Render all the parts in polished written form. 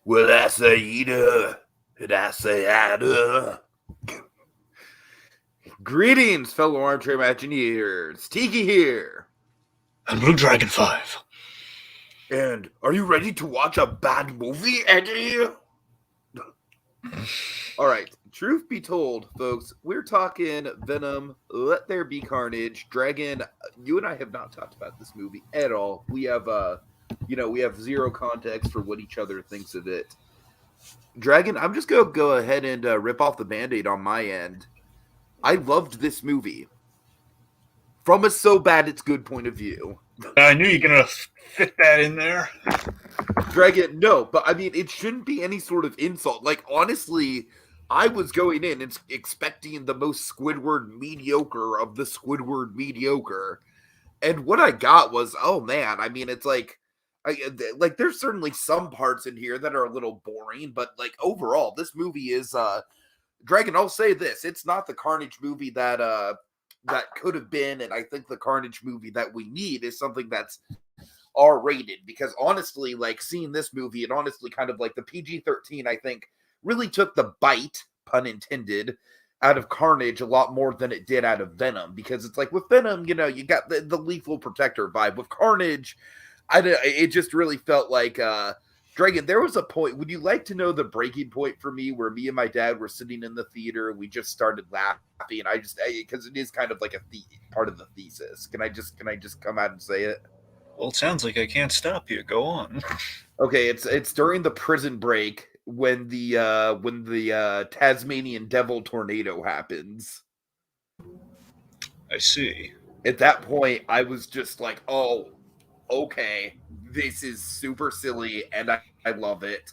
Well, I say eater, and I say adder. Greetings, fellow armchair imagineers. Tiki here. And Blue Dragon 5. And are you ready to watch a bad movie, Eddie? Alright, truth be told, folks, we're talking Venom, Let There Be Carnage, Dragon. You and I have not talked about this movie at all. We have, we have zero context for what each other thinks of it. Dragon, I'm just going to go ahead and rip off the Band-Aid on my end. I loved this movie. From a so bad it's good point of view. I knew you were going to fit that in there. Dragon, no, but I mean, it shouldn't be any sort of insult. Like, honestly, I was going in and expecting the most Squidward mediocre of the Squidward mediocre. And what I got was, oh man, I mean, it's like there's certainly some parts in here that are a little boring, but like overall, this movie is Dragon, I'll say this, it's not the Carnage movie that could have been, and I think the Carnage movie that we need is something that's R-rated, because honestly, like, seeing this movie, it honestly kind of like the PG-13, I think, really took the bite, pun intended, out of Carnage a lot more than it did out of Venom, because it's like, with Venom, you know, you got the lethal protector vibe. With Carnage, it just really felt like, Dragon, there was a point, would you like to know the breaking point for me, where me and my dad were sitting in the theater, we just started laughing, and because it is kind of like a part of the thesis. Can I just come out and say it? Well, it sounds like I can't stop you. Go on. Okay, it's during the prison break when the Tasmanian Devil tornado happens. I see. At that point, I was just like, oh, okay, this is super silly, and I love it.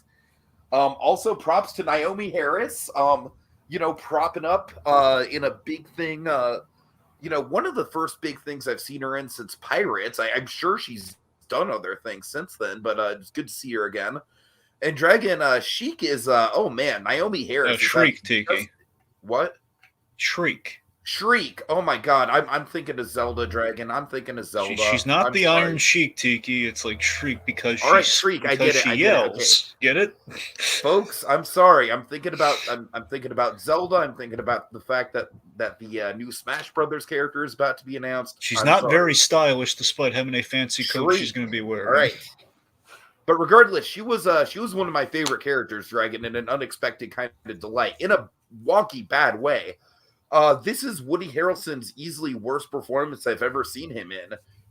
Also, props to Naomi Harris, propping up in a big thing. One of the first big things I've seen her in since Pirates. I'm sure she's done other things since then, but it's good to see her again. And Dragon, Sheik is, oh man, Naomi Harris. Shriek, Tiki. What? Shriek. Oh my god, I'm thinking of Zelda, Dragon. I'm thinking of Zelda. She's not the Iron Sheik, Tiki. It's like Shriek because all right, Shriek. I get it. She yells. Get it, folks? I'm sorry. I'm thinking about Zelda. I'm thinking about the fact that the new Smash Brothers character is about to be announced. She's not very stylish, despite having a fancy coat she's going to be wearing. All right. But regardless, she was one of my favorite characters, Dragon, in an unexpected kind of delight, in a wonky bad way. This is Woody Harrelson's easily worst performance I've ever seen him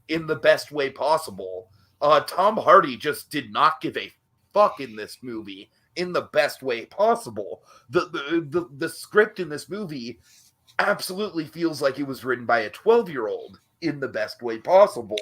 in the best way possible. Tom Hardy just did not give a fuck in this movie in the best way possible. The script in this movie absolutely feels like it was written by a 12-year-old in the best way possible.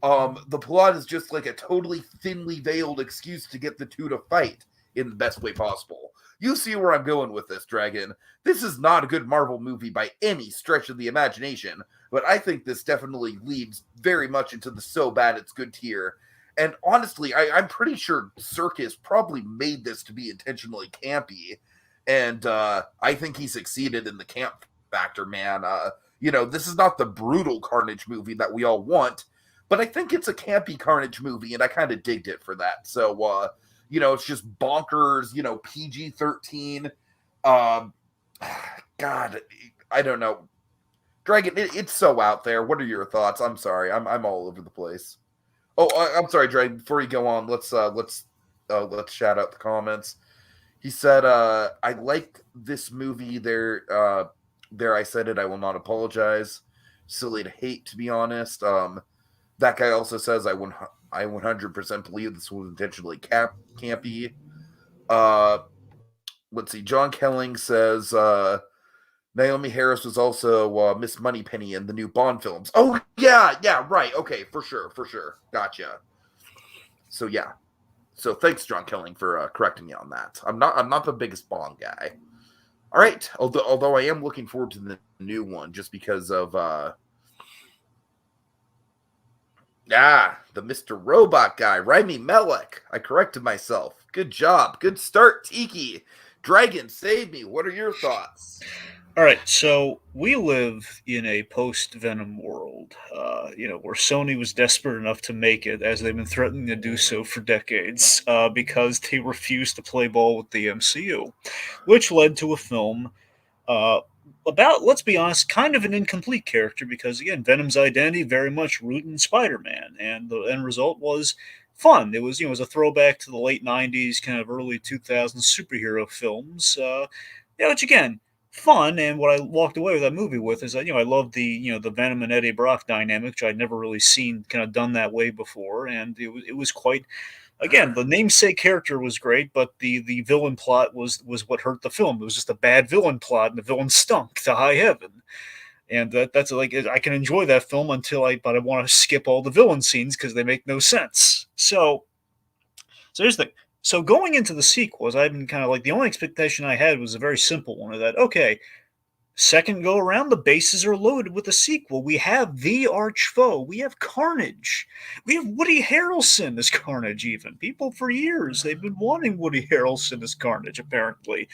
The plot is just like a totally thinly veiled excuse to get the two to fight in the best way possible. You see where I'm going with this, Dragon. This is not a good Marvel movie by any stretch of the imagination, but I think this definitely leads very much into the so bad it's good tier. And honestly, I'm pretty sure Circus probably made this to be intentionally campy, and I think he succeeded in the camp factor, man. This is not the brutal Carnage movie that we all want, but I think it's a campy Carnage movie, and I kind of digged it for that. So, it's just bonkers, PG-13. God, I don't know. Dragon, it's so out there. What are your thoughts? I'm sorry. I'm all over the place. Oh, I'm sorry, Dragon. Before you go on, let's shout out the comments. He said, I like this movie. There I said it. I will not apologize. Silly to hate, to be honest. That guy also says, I 100% believe this was intentionally campy. Let's see. John Kelling says Naomi Harris was also Miss Moneypenny in the new Bond films. Oh yeah, right. Okay, for sure. Gotcha. So yeah. So thanks, John Kelling, for correcting me on that. I'm not the biggest Bond guy. All right. Although I am looking forward to the new one, just because of the Mr. Robot guy, Rami Malek. I corrected myself. Good job. Good start, Tiki. Dragon, save me. What are your thoughts? All right, so we live in a post-Venom world, where Sony was desperate enough to make it, as they've been threatening to do so for decades, because they refused to play ball with the MCU, which led to a film uh, about, let's be honest, kind of an incomplete character, because again, Venom's identity very much rooted in Spider-Man, and the end result was fun. It was a throwback to the late '90s, kind of early 2000s superhero films. Which again, fun. And what I walked away with that movie with is that I love the Venom and Eddie Brock dynamic, which I'd never really seen kind of done that way before, and it was quite. Again, the namesake character was great, but the villain plot was what hurt the film. It was just a bad villain plot, and the villain stunk to high heaven. And that's like I can enjoy that film but I want to skip all the villain scenes because they make no sense. So here's the thing. So going into the sequels, I've been kind of like the only expectation I had was a very simple one of that. Okay, second go around, the bases are loaded with a sequel. We have the arch foe. We have Carnage. We have Woody Harrelson as Carnage. Even people for years they've been wanting Woody Harrelson as Carnage, apparently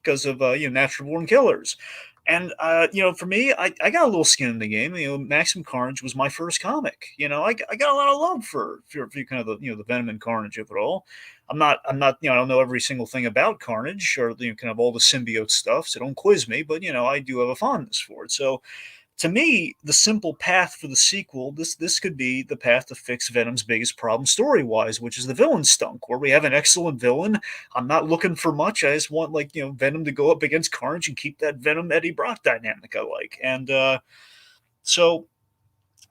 because of natural born killers. And for me, I got a little skin in the game. Maximum Carnage was my first comic. I got a lot of love for kind of the Venom and Carnage of it all. I'm not I don't know every single thing about Carnage or kind of all the symbiote stuff. So don't quiz me, but I do have a fondness for it. So to me, the simple path for the sequel, this could be the path to fix Venom's biggest problem story-wise, which is the villain stunk, where we have an excellent villain. I'm not looking for much. I just want Venom to go up against Carnage and keep that Venom Eddie Brock dynamic I like. And so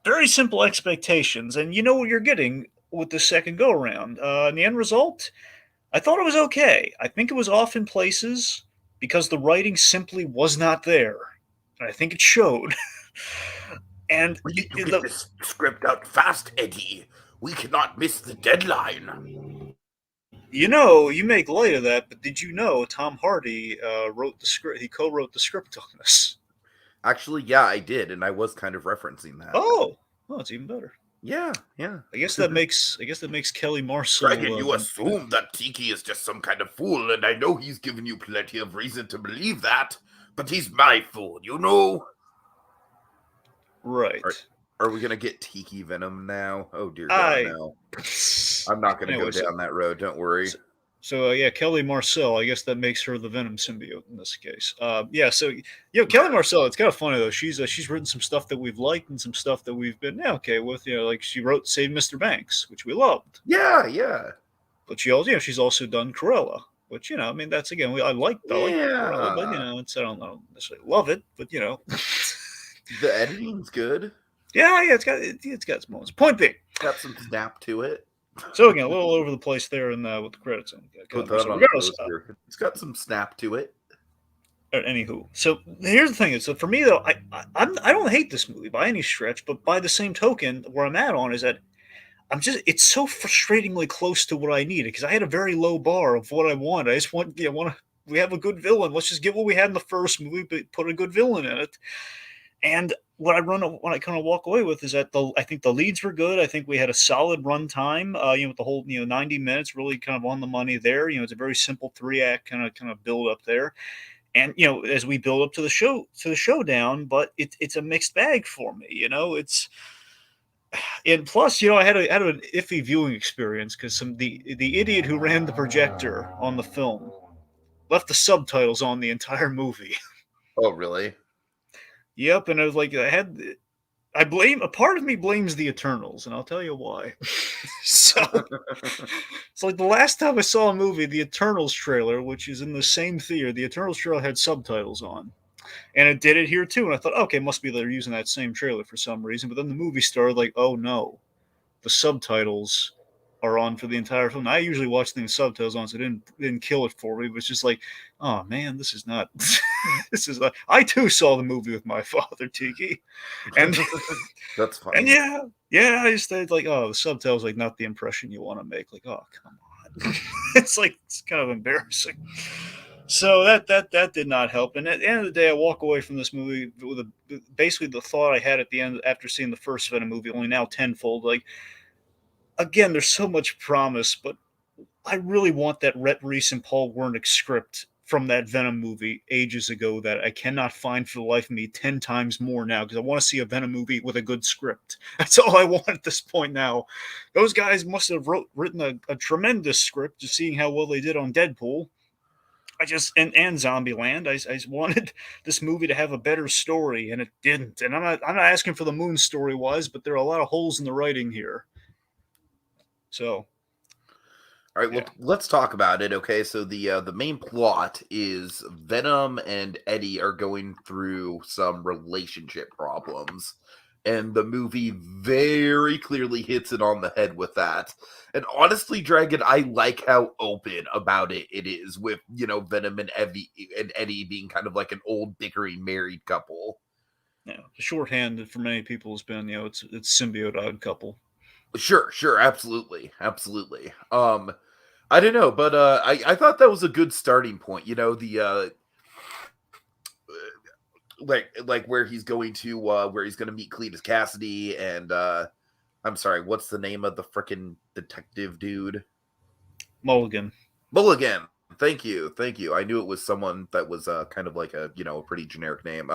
very simple expectations, and you know what you're getting with the second go around. And the end result, I thought it was okay. I think it was off in places because the writing simply was not there. And I think it showed. And We need to get this script out fast, Eddie. We cannot miss the deadline. you make light of that, but did you know Tom Hardy wrote the script? He co-wrote the script on this. Actually, yeah, I did, and I was kind of referencing that. Oh, it's even better. Yeah. I guess that makes Kelly Marcel. Dragon, you assume that Tiki is just some kind of fool, and I know he's given you plenty of reason to believe that, but he's my fool, you know? Right. Are we gonna get Tiki Venom now? Oh dear God, no! I'm not gonna go down that road. Don't worry. So Kelly Marcel. I guess that makes her the Venom symbiote in this case. Kelly Marcel. It's kind of funny though. She's written some stuff that we've liked and some stuff that we've been okay with. Like she wrote Save Mr. Banks, which we loved. Yeah. But she's also done Cruella, which I mean that's again I like Cruella, but I don't necessarily love it, but the editing's good. Yeah, it's got its moments. Point being, got some snap to it. So again, a little over the place there, and with the credits. It's got some snap to it. Anywho, so here's the thing: so for me though, I don't hate this movie by any stretch, but by the same token, where I'm at on is that it's so frustratingly close to what I needed because I had a very low bar of what I want. I just want we have a good villain. Let's just get what we had in the first movie, but put a good villain in it. And what I kind of walk away with is that I think the leads were good. I think we had a solid run time. With the whole 90 minutes really kind of on the money there. It's a very simple 3-act kind of build up there, and as we build up to the showdown, but it's a mixed bag for me. It's and plus I had an iffy viewing experience because the idiot who ran the projector on the film left the subtitles on the entire movie. Oh really? Yep, and I was like, a part of me blames the Eternals, and I'll tell you why. So, it's like the last time I saw a movie, the Eternals trailer, which is in the same theater, the Eternals trailer had subtitles on. And it did it here too, and I thought, okay, must be they're using that same trailer for some reason. But then the movie started like, oh no, the subtitles are on for the entire film. I usually watch things subtitles on, so it didn't kill it for me. It was just like, oh man, this is not. This is. I too saw the movie with my father, Tiki, and that's funny. And I just like, oh, the subtitles like not the impression you want to make. Like, oh come on, it's kind of embarrassing. So that did not help. And at the end of the day, I walk away from this movie with basically the thought I had at the end after seeing the first Venom movie, only now tenfold. Like. Again, there's so much promise, but I really want that Rhett Reese and Paul Wernick script from that Venom movie ages ago that I cannot find for the life of me 10 times more now because I want to see a Venom movie with a good script. That's all I want at this point now. Those guys must have written a tremendous script, just seeing how well they did on Deadpool. And Zombieland. I just wanted this movie to have a better story, and it didn't. And I'm not asking for the moon story wise, but there are a lot of holes in the writing here. So, all right, well, let's talk about it. Okay, so the main plot is Venom and Eddie are going through some relationship problems, and the movie very clearly hits it on the head with that. And honestly, Dragon, I like how open about it is with Venom and Eddie being kind of like an old bickering married couple. Yeah, the shorthand for many people has been it's symbiote odd couple. Sure, absolutely. I don't know, but I thought that was a good starting point. The like where he's going to meet Cletus Cassidy and I'm sorry, what's the name of the frickin' detective dude? Mulligan. Thank you. I knew it was someone that was kind of like a a pretty generic name.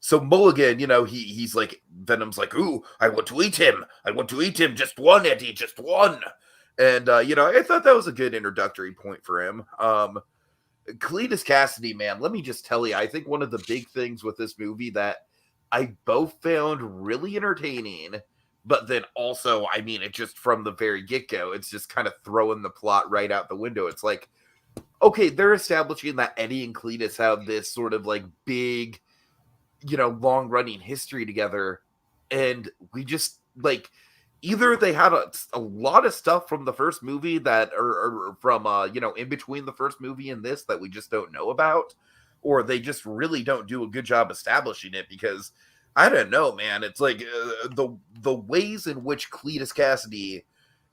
So Mulligan, he's like Venom's like, ooh, I want to eat him. Just one, Eddie, just one. And I thought that was a good introductory point for him. Cletus Cassidy, man, let me just tell you, I think one of the big things with this movie that I both found really entertaining, but then also, I mean, it just from the very get-go, it's just kind of throwing the plot right out the window. It's like, okay, they're establishing that Eddie and Cletus have this sort of like big, long-running history together, and we just like either they had a lot of stuff from the first movie that or from in between the first movie and this that we just don't know about, or they just really don't do a good job establishing it, because I don't know, man. It's like the ways in which Cletus Cassidy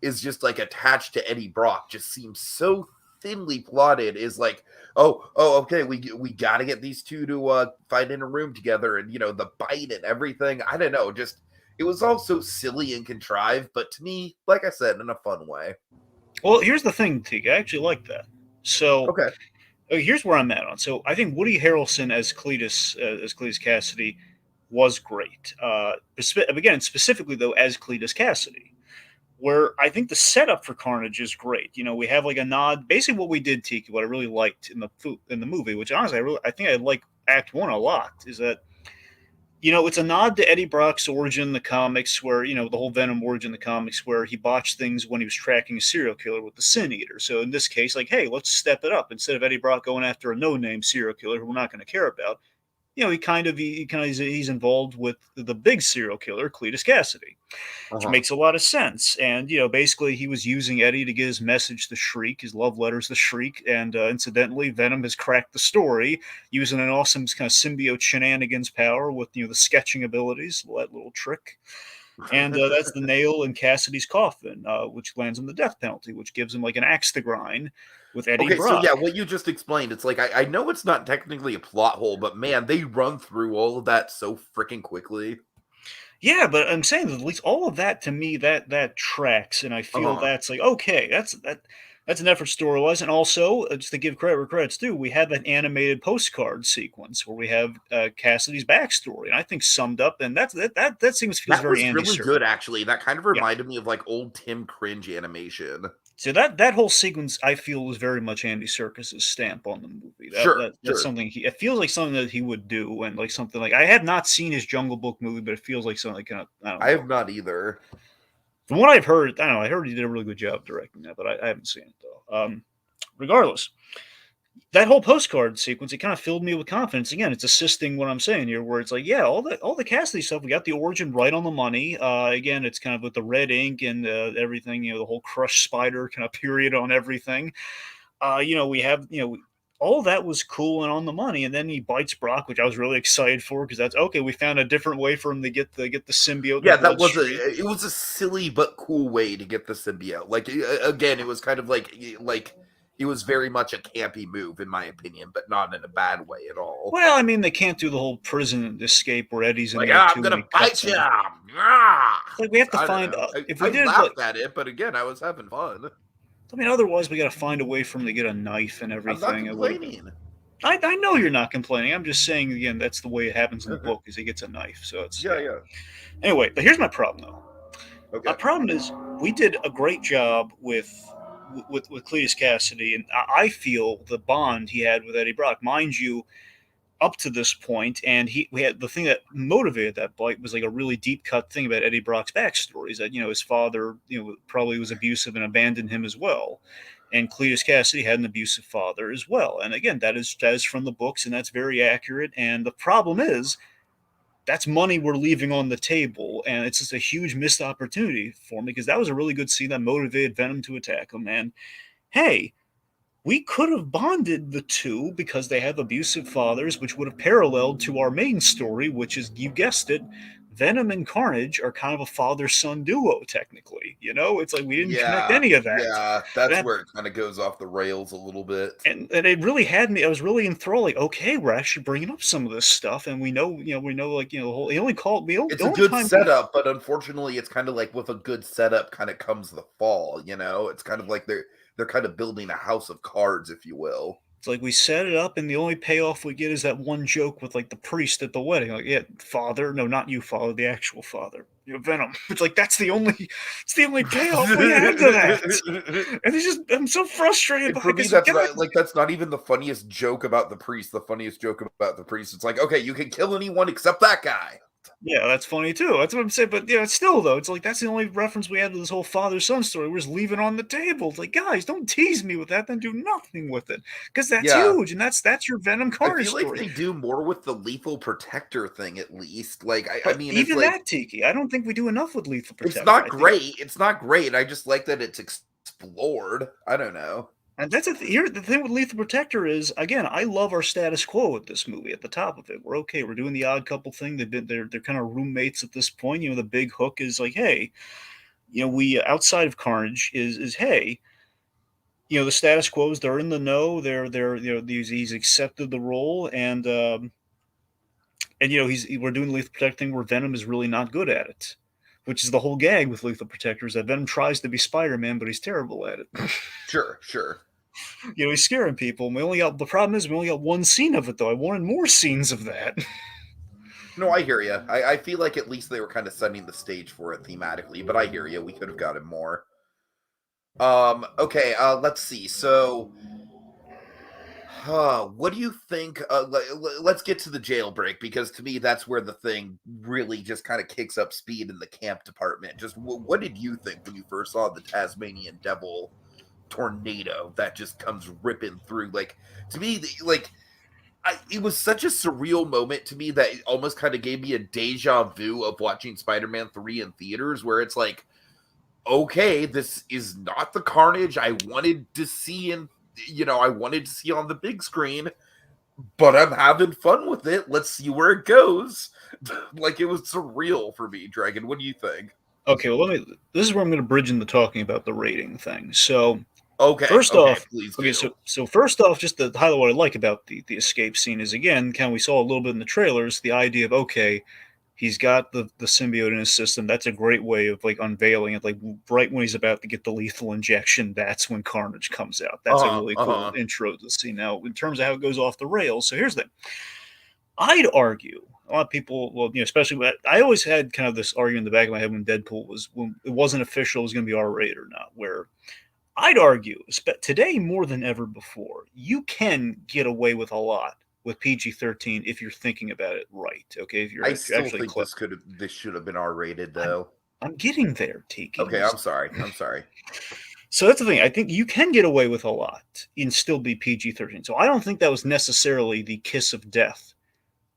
is just like attached to Eddie Brock just seems so thinly plotted. Is like, okay, we got to get these two to fight in a room together, and the bite and everything. I don't know, just it was all so silly and contrived, but to me, like I said, in a fun way. Well, here's the thing, Teague. I actually like that. So, Okay. Here's where I'm at on. So, I think Woody Harrelson as Cletus Cassidy was great. Again, specifically though, as Cletus Cassidy, where I think the setup for Carnage is great. We have like a nod, basically what we did, Tiki. What I really liked in the movie, which honestly I think I like Act 1 a lot, is that it's a nod to Eddie Brock's origin in the comics, where, the whole Venom origin in the comics, where he botched things when he was tracking a serial killer with the Sin Eater. So in this case, like, hey, let's step it up. Instead of Eddie Brock going after a no-name serial killer who we're not going to care about, he's involved with the big serial killer, Cletus Cassidy, which makes a lot of sense. And, basically he was using Eddie to get his message to Shriek, his love letters to Shriek. And incidentally, Venom has cracked the story using an awesome kind of symbiote shenanigans power with, the sketching abilities, that little trick. And that's the nail in Cassidy's coffin, which lands him the death penalty, which gives him like an axe to grind with Eddie Brock. So yeah, what you just explained, it's like I know it's not technically a plot hole, but man, they run through all of that so freaking quickly. Yeah, but I'm saying that at least all of that to me that tracks, and I feel that's like okay, that's an effort story-wise, and also just to give credit where credit's due, we had that animated postcard sequence where we have Cassidy's backstory, and I think summed up, and that feels very Andy really Serkis. Good actually. That kind of reminded me of like old Tim Cringe animation. So that whole sequence, I feel, was very much Andy Serkis's stamp on the movie. That's something it feels like something that he would do, and like something like I have not seen his Jungle Book movie, but it feels like something kind of. I have not either. From what I've heard, I don't know. I heard he did a really good job directing that, but I haven't seen it though. Regardless, that whole postcard sequence, it kind of filled me with confidence. Again, it's assisting what I'm saying here, where it's like, yeah, all the Cassidy stuff, we got the origin right on the money. Again, it's kind of with the red ink and everything, the whole crushed spider kind of period on everything. We have, all that was cool and on the money, and then he bites Brock, which I was really excited for, because that's okay. We found a different way for him to get the symbiote. Yeah, it was a silly but cool way to get the symbiote. Like again, it was kind of like it was very much a campy move, in my opinion, but not in a bad way at all. Well, I mean, they can't do the whole prison escape where Eddie's in like, there I'm gonna bite you. Like we have to find if we did laughed at it, but again, I was having fun. I mean, otherwise we got to find a way for him to get a knife and I'm not everything. It would have been. complaining. I know you're not complaining. I'm just saying again, that's the way it happens in the book. Is he gets a knife, so it's Yeah, yeah. yeah. Anyway, but here's my problem though. My Okay. problem is we did a great job with Cletus Cassidy, and I feel the bond he had with Eddie Brock, mind you, up to this point, and we had the thing that motivated that fight was like a really deep cut thing about Eddie Brock's backstory, is that his father probably was abusive and abandoned him as well, and Cletus Cassidy had an abusive father as well, and again that is from the books, and that's very accurate. And the problem is that's money we're leaving on the table, and it's just a huge missed opportunity for me because that was a really good scene that motivated Venom to attack him. And hey, we could have bonded the two because they have abusive fathers, which would have paralleled to our main story, which is, you guessed it, Venom and Carnage are kind of a father-son duo, technically. It's like we didn't connect Yeah, any of that. yeah. That's That where it kind of goes off the rails a little bit. and it really had me. I was really enthralled. Like, okay, we're actually bringing up some of this stuff, and we know, like, the whole. He only called me. It's The a only good time setup, but unfortunately, it's kind of like with a good setup, kind of comes the fall. It's kind of like they're kind of building a house of cards, if you will. It's like we set it up, and the only payoff we get is that one joke with like the priest at the wedding. Like, yeah, father, no, not you, father, the actual father, Venom. It's like it's the only payoff we had to that. And I'm so frustrated by For it me, 'cause, that's God, not like that's not even the funniest joke about the priest. The funniest joke about the priest, it's like, okay, you can kill anyone except that guy. yeah, that's funny too. That's what I'm saying. But yeah, still though, it's like that's the only reference we had to this whole father-son story. We're just leaving on the table. It's like, guys, don't tease me with that. Then do nothing with it, because that's Yeah, huge, and that's your Venom I Carnage feel like story. they do more with the lethal protector thing, at least. Like, I But mean, it's even like that, Tiki, I don't think we do enough with Lethal it's Protector. not I think, great. It's not great. I just like that it's explored. I don't know. and that's here. The thing with Lethal Protector is, again, I love our status quo with this movie. At the top of it, we're okay. We're doing the odd couple thing. They're kind of roommates at this point. The big hook is like, hey, we outside of Carnage is hey, the status quo is they're in the know. They're he's accepted the role, and we're doing the Lethal Protector thing where Venom is really not good at it, which is the whole gag with Lethal Protector, is that Venom tries to be Spider-Man, but he's terrible at it. Sure, sure. He's scaring people. And the problem is we only got one scene of it though. I wanted more scenes of that. No, I hear you. I feel like at least they were kind of setting the stage for it thematically, but I hear you. We could have gotten more. Okay, let's see. So, what do you think? Let's get to the jailbreak, because to me, that's where the thing really just kind of kicks up speed in the camp department. Just what did you think when you first saw the Tasmanian Devil tornado that just comes ripping through? Like, to me, like, it was such a surreal moment to me that it almost kind of gave me a deja vu of watching Spider-Man 3 in theaters, where it's like, okay, this is not the Carnage I wanted to see I wanted to see on the big screen, but I'm having fun with it. Let's see where it goes. Like, it was surreal for me. Dragon, what do you think? Okay, well this is where I'm going to bridge into talking about the rating thing. So Okay, first okay, off, please okay, do. so first off, just to highlight what I like about the escape scene is, again, we saw a little bit in the trailers, the idea of, okay, he's got the symbiote in his system. That's a great way of like unveiling it. Like right when he's about to get the lethal injection, that's when Carnage comes out. That's a really cool intro to see. Now, in terms of how it goes off the rails, so here's the thing. I'd argue a lot of people, well, especially I always had kind of this argument in the back of my head when it wasn't official, it was going to be R-rated or not. Where I'd argue today more than ever before, you can get away with a lot with PG-13 if you're thinking about it right. Okay, if you're I still actually think clever. this should have been R-rated, though. I'm getting there, Tiki. Okay, I'm sorry. I'm sorry. So that's the thing. I think you can get away with a lot and still be PG-13. So I don't think that was necessarily the kiss of death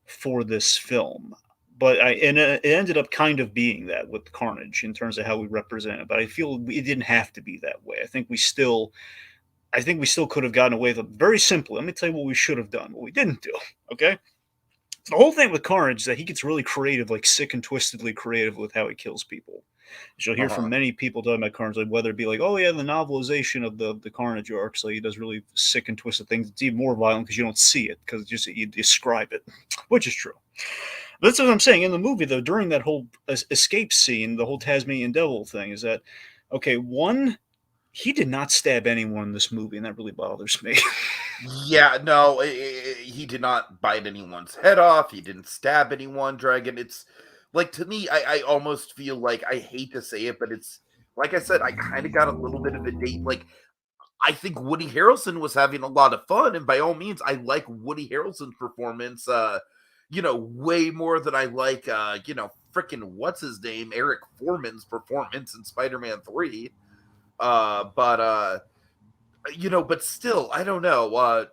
for this film. But it ended up kind of being that with Carnage in terms of how we represent it. But I feel it didn't have to be that way. I think we still could have gotten away with it very simply. Let me tell you what we should have done, what we didn't do. Okay? So the whole thing with Carnage is that he gets really creative, like sick and twistedly creative with how he kills people. As you'll hear from many people talking about Carnage, like whether it be like, oh yeah, the novelization of the Carnage arc, so he does really sick and twisted things. It's even more violent because you don't see it, because you describe it, which is true. But that's what I'm saying. In the movie, though, during that whole escape scene, the whole Tasmanian Devil thing is that, okay, one, he did not stab anyone in this movie, and that really bothers me. Yeah, no, he did not bite anyone's head off. He didn't stab anyone, Dragon. It's like, to me, I almost feel like, I hate to say it, but it's like I said, I kind of got a little bit of a date. Like, I think Woody Harrelson was having a lot of fun, and by all means, I like Woody Harrelson's performance, way more than I like, freaking what's his name, Eric Foreman's performance in Spider-Man 3. But still, I don't know.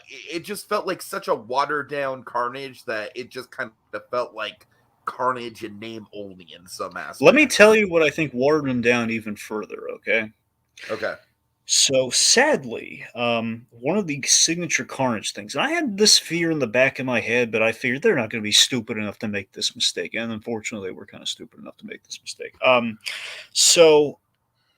It just felt like such a watered down Carnage that it just kind of felt like Carnage in name only in some Let me aspects. tell you what I think watered him down even further, okay? Okay. So sadly, one of the signature Carnage things, and I had this fear in the back of my head, but I figured they're not going to be stupid enough to make this mistake, and unfortunately, they were kind of stupid enough to make this mistake. So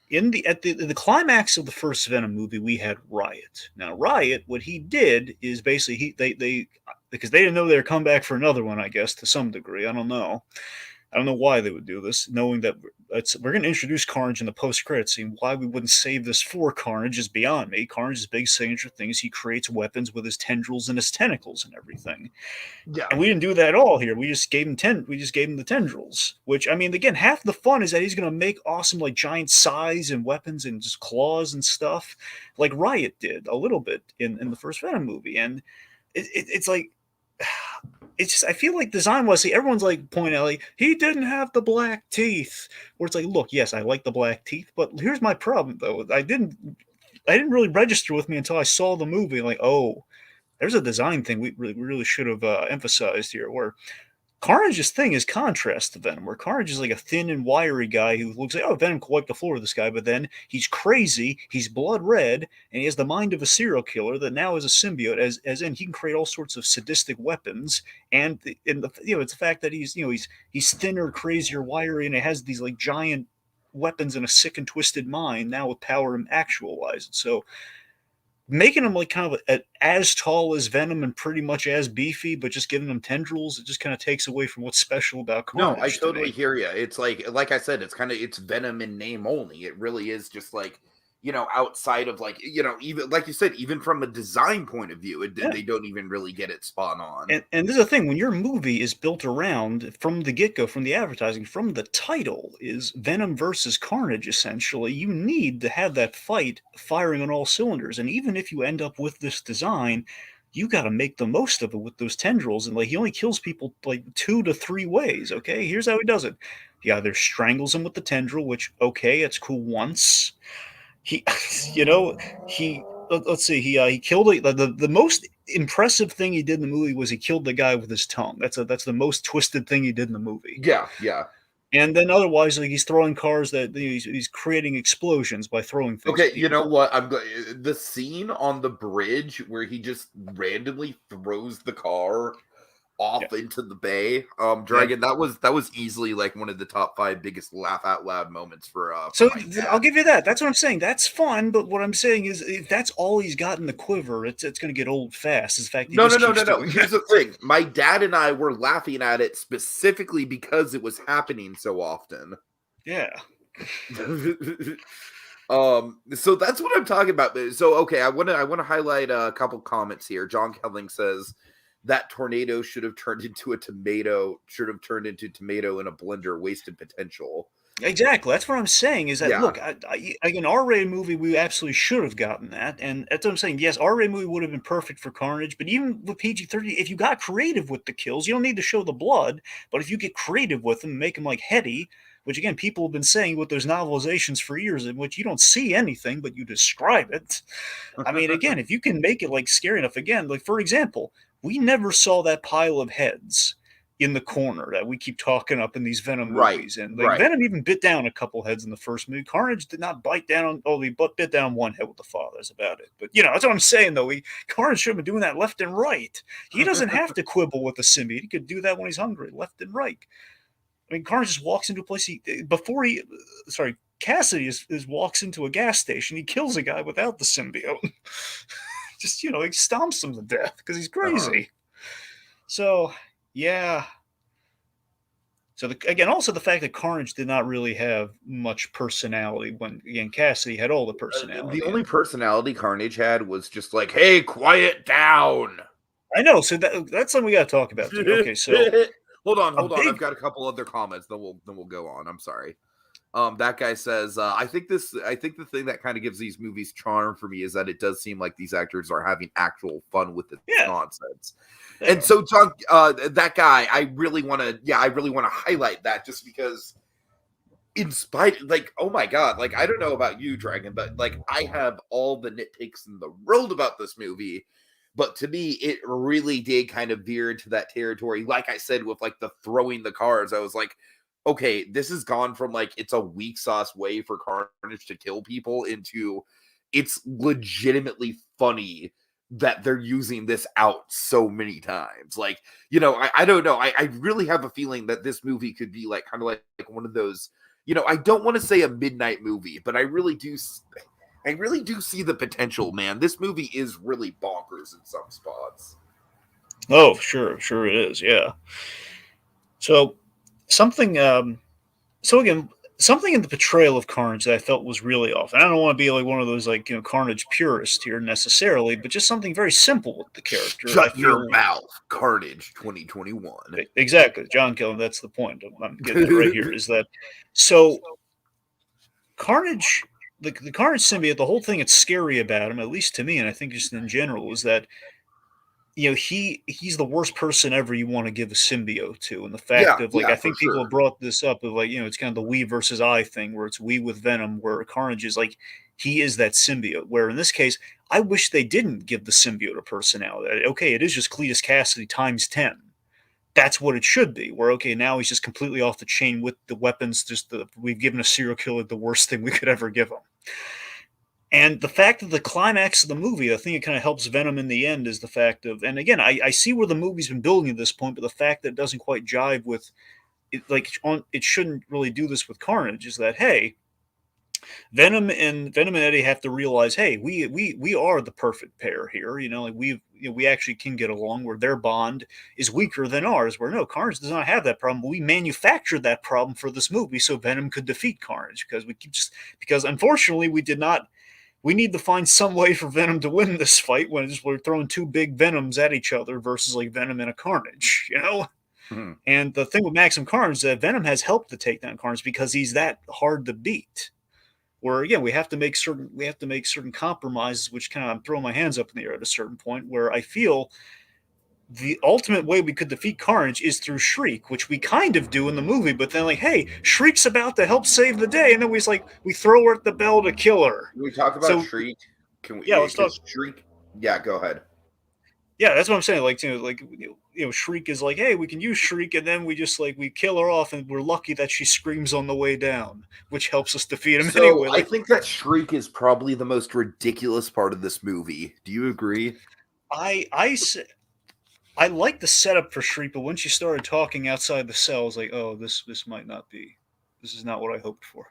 at the climax of the first Venom movie, we had Riot. Now, Riot, what he did is basically they because they didn't know they were coming back for another one, I guess, to some degree. I don't know. I don't know why they would do this, knowing that we're going to introduce Carnage in the post-credit scene. Why we wouldn't save this for Carnage is beyond me. Carnage's big signature thing is he creates weapons with his tendrils and his tentacles and everything. Yeah. And we didn't do that at all here. We just gave him the tendrils. Which, I mean, again, half the fun is that he's going to make awesome like giant size and weapons and just claws and stuff, like Riot did a little bit in the first Venom movie. And it's like it's just I feel like design-wise, everyone's like pointing out like he didn't have the black teeth. Where it's like, look, yes, I like the black teeth, but here's my problem though. I didn't really register with me until I saw the movie. Like, oh, there's a design thing we really should have emphasized here. Where Carnage's thing is contrast to Venom, where Carnage is like a thin and wiry guy who looks like, oh, Venom can wipe the floor with this guy, but then he's crazy, he's blood red, and he has the mind of a serial killer that now is a symbiote, as in he can create all sorts of sadistic weapons, and it's the fact that he's thinner, crazier, wiry, and it has these like giant weapons and a sick and twisted mind now with power to actualize it. So making him like kind of as tall as Venom and pretty much as beefy, but just giving him tendrils, it just kind of takes away from what's special about No, I Carnage to totally me. hear you. It's like I said, it's Venom in name only. It really is just like, outside of like, even like you said, even from a design point of view, Yeah. they don't even really get it spot on. And this is the thing, when your movie is built around from the get-go, from the advertising, from the title is Venom versus Carnage, essentially, you need to have that fight firing on all cylinders. And even if you end up with this design, you got to make the most of it with those tendrils. And like he only kills people like 2 to 3 ways. Okay, here's how he does it. He either strangles them with the tendril, which okay, it's cool once. He, you know, he let's see, he killed the most impressive thing he did in the movie was he killed the guy with his tongue. That's the most twisted thing he did in the movie. Yeah, yeah. And then otherwise, like he's throwing cars that he's creating explosions by throwing things Okay, at you people. know what? The scene on the bridge where he just randomly throws the car Yeah, off into the bay. yeah. Dragon, that was easily like one of the top 5 biggest laugh out loud moments for So my I'll dad. give you that. That's what I'm saying. That's fun, but what I'm saying is if that's all he's got in the quiver, it's going to get old fast. Is the fact he No, no, just no, no, keeps no. doing that. Here's the thing. My dad and I were laughing at it specifically because it was happening so often. Yeah. So that's what I'm talking about. So okay, I want to highlight a couple comments here. John Kelling says that tornado should have turned into tomato in a blender, wasted potential. Exactly. That's what I'm saying. Is that Yeah. look, like an R-rated movie, we absolutely should have gotten that, and that's what I'm saying. Yes, R-rated movie would have been perfect for Carnage, but even with PG-13, if you got creative with the kills, you don't need to show the blood. But if you get creative with them, make them like heady, which again people have been saying with those novelizations for years, in which you don't see anything but you describe it. I mean, again, if you can make it like scary enough, again, like for example, we never saw that pile of heads in the corner that we keep talking up in these Venom Right. movies. And like Right. Venom even bit down a couple heads in the first movie. Carnage did not bite down on he bit down one head with the father. That's about it. But that's what I'm saying though. Carnage should have been doing that left and right. He doesn't have to quibble with the symbiote. He could do that when he's hungry, left and right. I mean, Carnage just walks into a place Cassidy walks into a gas station. He kills a guy without the symbiote. Just he stomps him to death because he's Uh-huh. crazy. So yeah, So again, also the fact that Carnage did not really have much personality when, again, Cassidy had all the The personality. only personality Carnage had was just like, "Hey, quiet down." I know, so that's something we got to talk about too. Okay, so hold on. a I've big got a couple other comments. Then we'll go on. I'm sorry. That guy says, I think the thing that kind of gives these movies charm for me is that it does seem like these actors are having actual fun with this yeah, nonsense. they And are. so, John, that guy, I really want to highlight that just because, in spite, like, oh my god, like, I don't know about you, Dragon, but like, I have all the nitpicks in the world about this movie. But to me, it really did kind of veer into that territory. Like I said, with like the throwing the cars, I was like, okay, this has gone from like it's a weak sauce way for Carnage to kill people into it's legitimately funny that they're using this out so many times. Like, I don't know. I really have a feeling that this movie could be like kind of like one of those, I don't want to say a midnight movie, but I really do see the potential, man. This movie is really bonkers in some spots. Oh, sure it is. Yeah. So something. So again, something in the portrayal of Carnage that I felt was really off. And I don't want to be like one of those like Carnage purists here necessarily, but just something very simple with the character. I Shut your feel mouth, Carnage 2021. exactly John Killen. That's the point I'm getting at right here. Is that so? Carnage, the Carnage symbiote, the whole thing that's scary about him, at least to me, and I think just in general, is that he's the worst person ever you want to give a symbiote to. And the fact of like, Yeah, I for think people sure. have brought this up of like, it's kind of the we versus I thing where it's we with Venom, where Carnage is like, he is that symbiote. Where in this case, I wish they didn't give the symbiote a personality. Okay, it is just Cletus Cassidy times 10. That's what it should be. Where okay, now he's just completely off the chain with the weapons. We've given a serial killer the worst thing we could ever give him. And the fact that the climax of the movie, I think it kind of helps Venom in the end, is the fact of, and again, I see where the movie's been building at this point, but the fact that it doesn't quite jive with it, like it shouldn't really do this with Carnage, is that hey, Venom and Eddie have to realize, hey, we are the perfect pair here. Like we actually can get along. Where their bond is weaker than ours. Where no, Carnage does not have that problem. But we manufactured that problem for this movie so Venom could defeat Carnage because unfortunately we did not. We need to find some way for Venom to win this fight when we're throwing two big Venoms at each other versus like Venom and a Carnage. Mm-hmm. And the thing with Maximum Carnage is that Venom has helped to take down Carnage because he's that hard to beat. Where again, we have to make certain compromises, which kind of I'm throwing my hands up in the air at a certain point where I feel the ultimate way we could defeat Carnage is through Shriek, which we kind of do in the movie, but then like, hey, Shriek's about to help save the day, and then we throw her at the bell to kill her. Can we talk about Shriek? Can we? Yeah, let's talk. Shriek. Yeah, go ahead. Yeah, that's what I'm saying. Like, Shriek is like, hey, we can use Shriek, and then we kill her off, and we're lucky that she screams on the way down, which helps us defeat him anyway. I think that Shriek is probably the most ridiculous part of this movie. Do you agree? I like the setup for Shriek, but when she started talking outside the cell, I was like, oh, this might not be. This is not what I hoped for.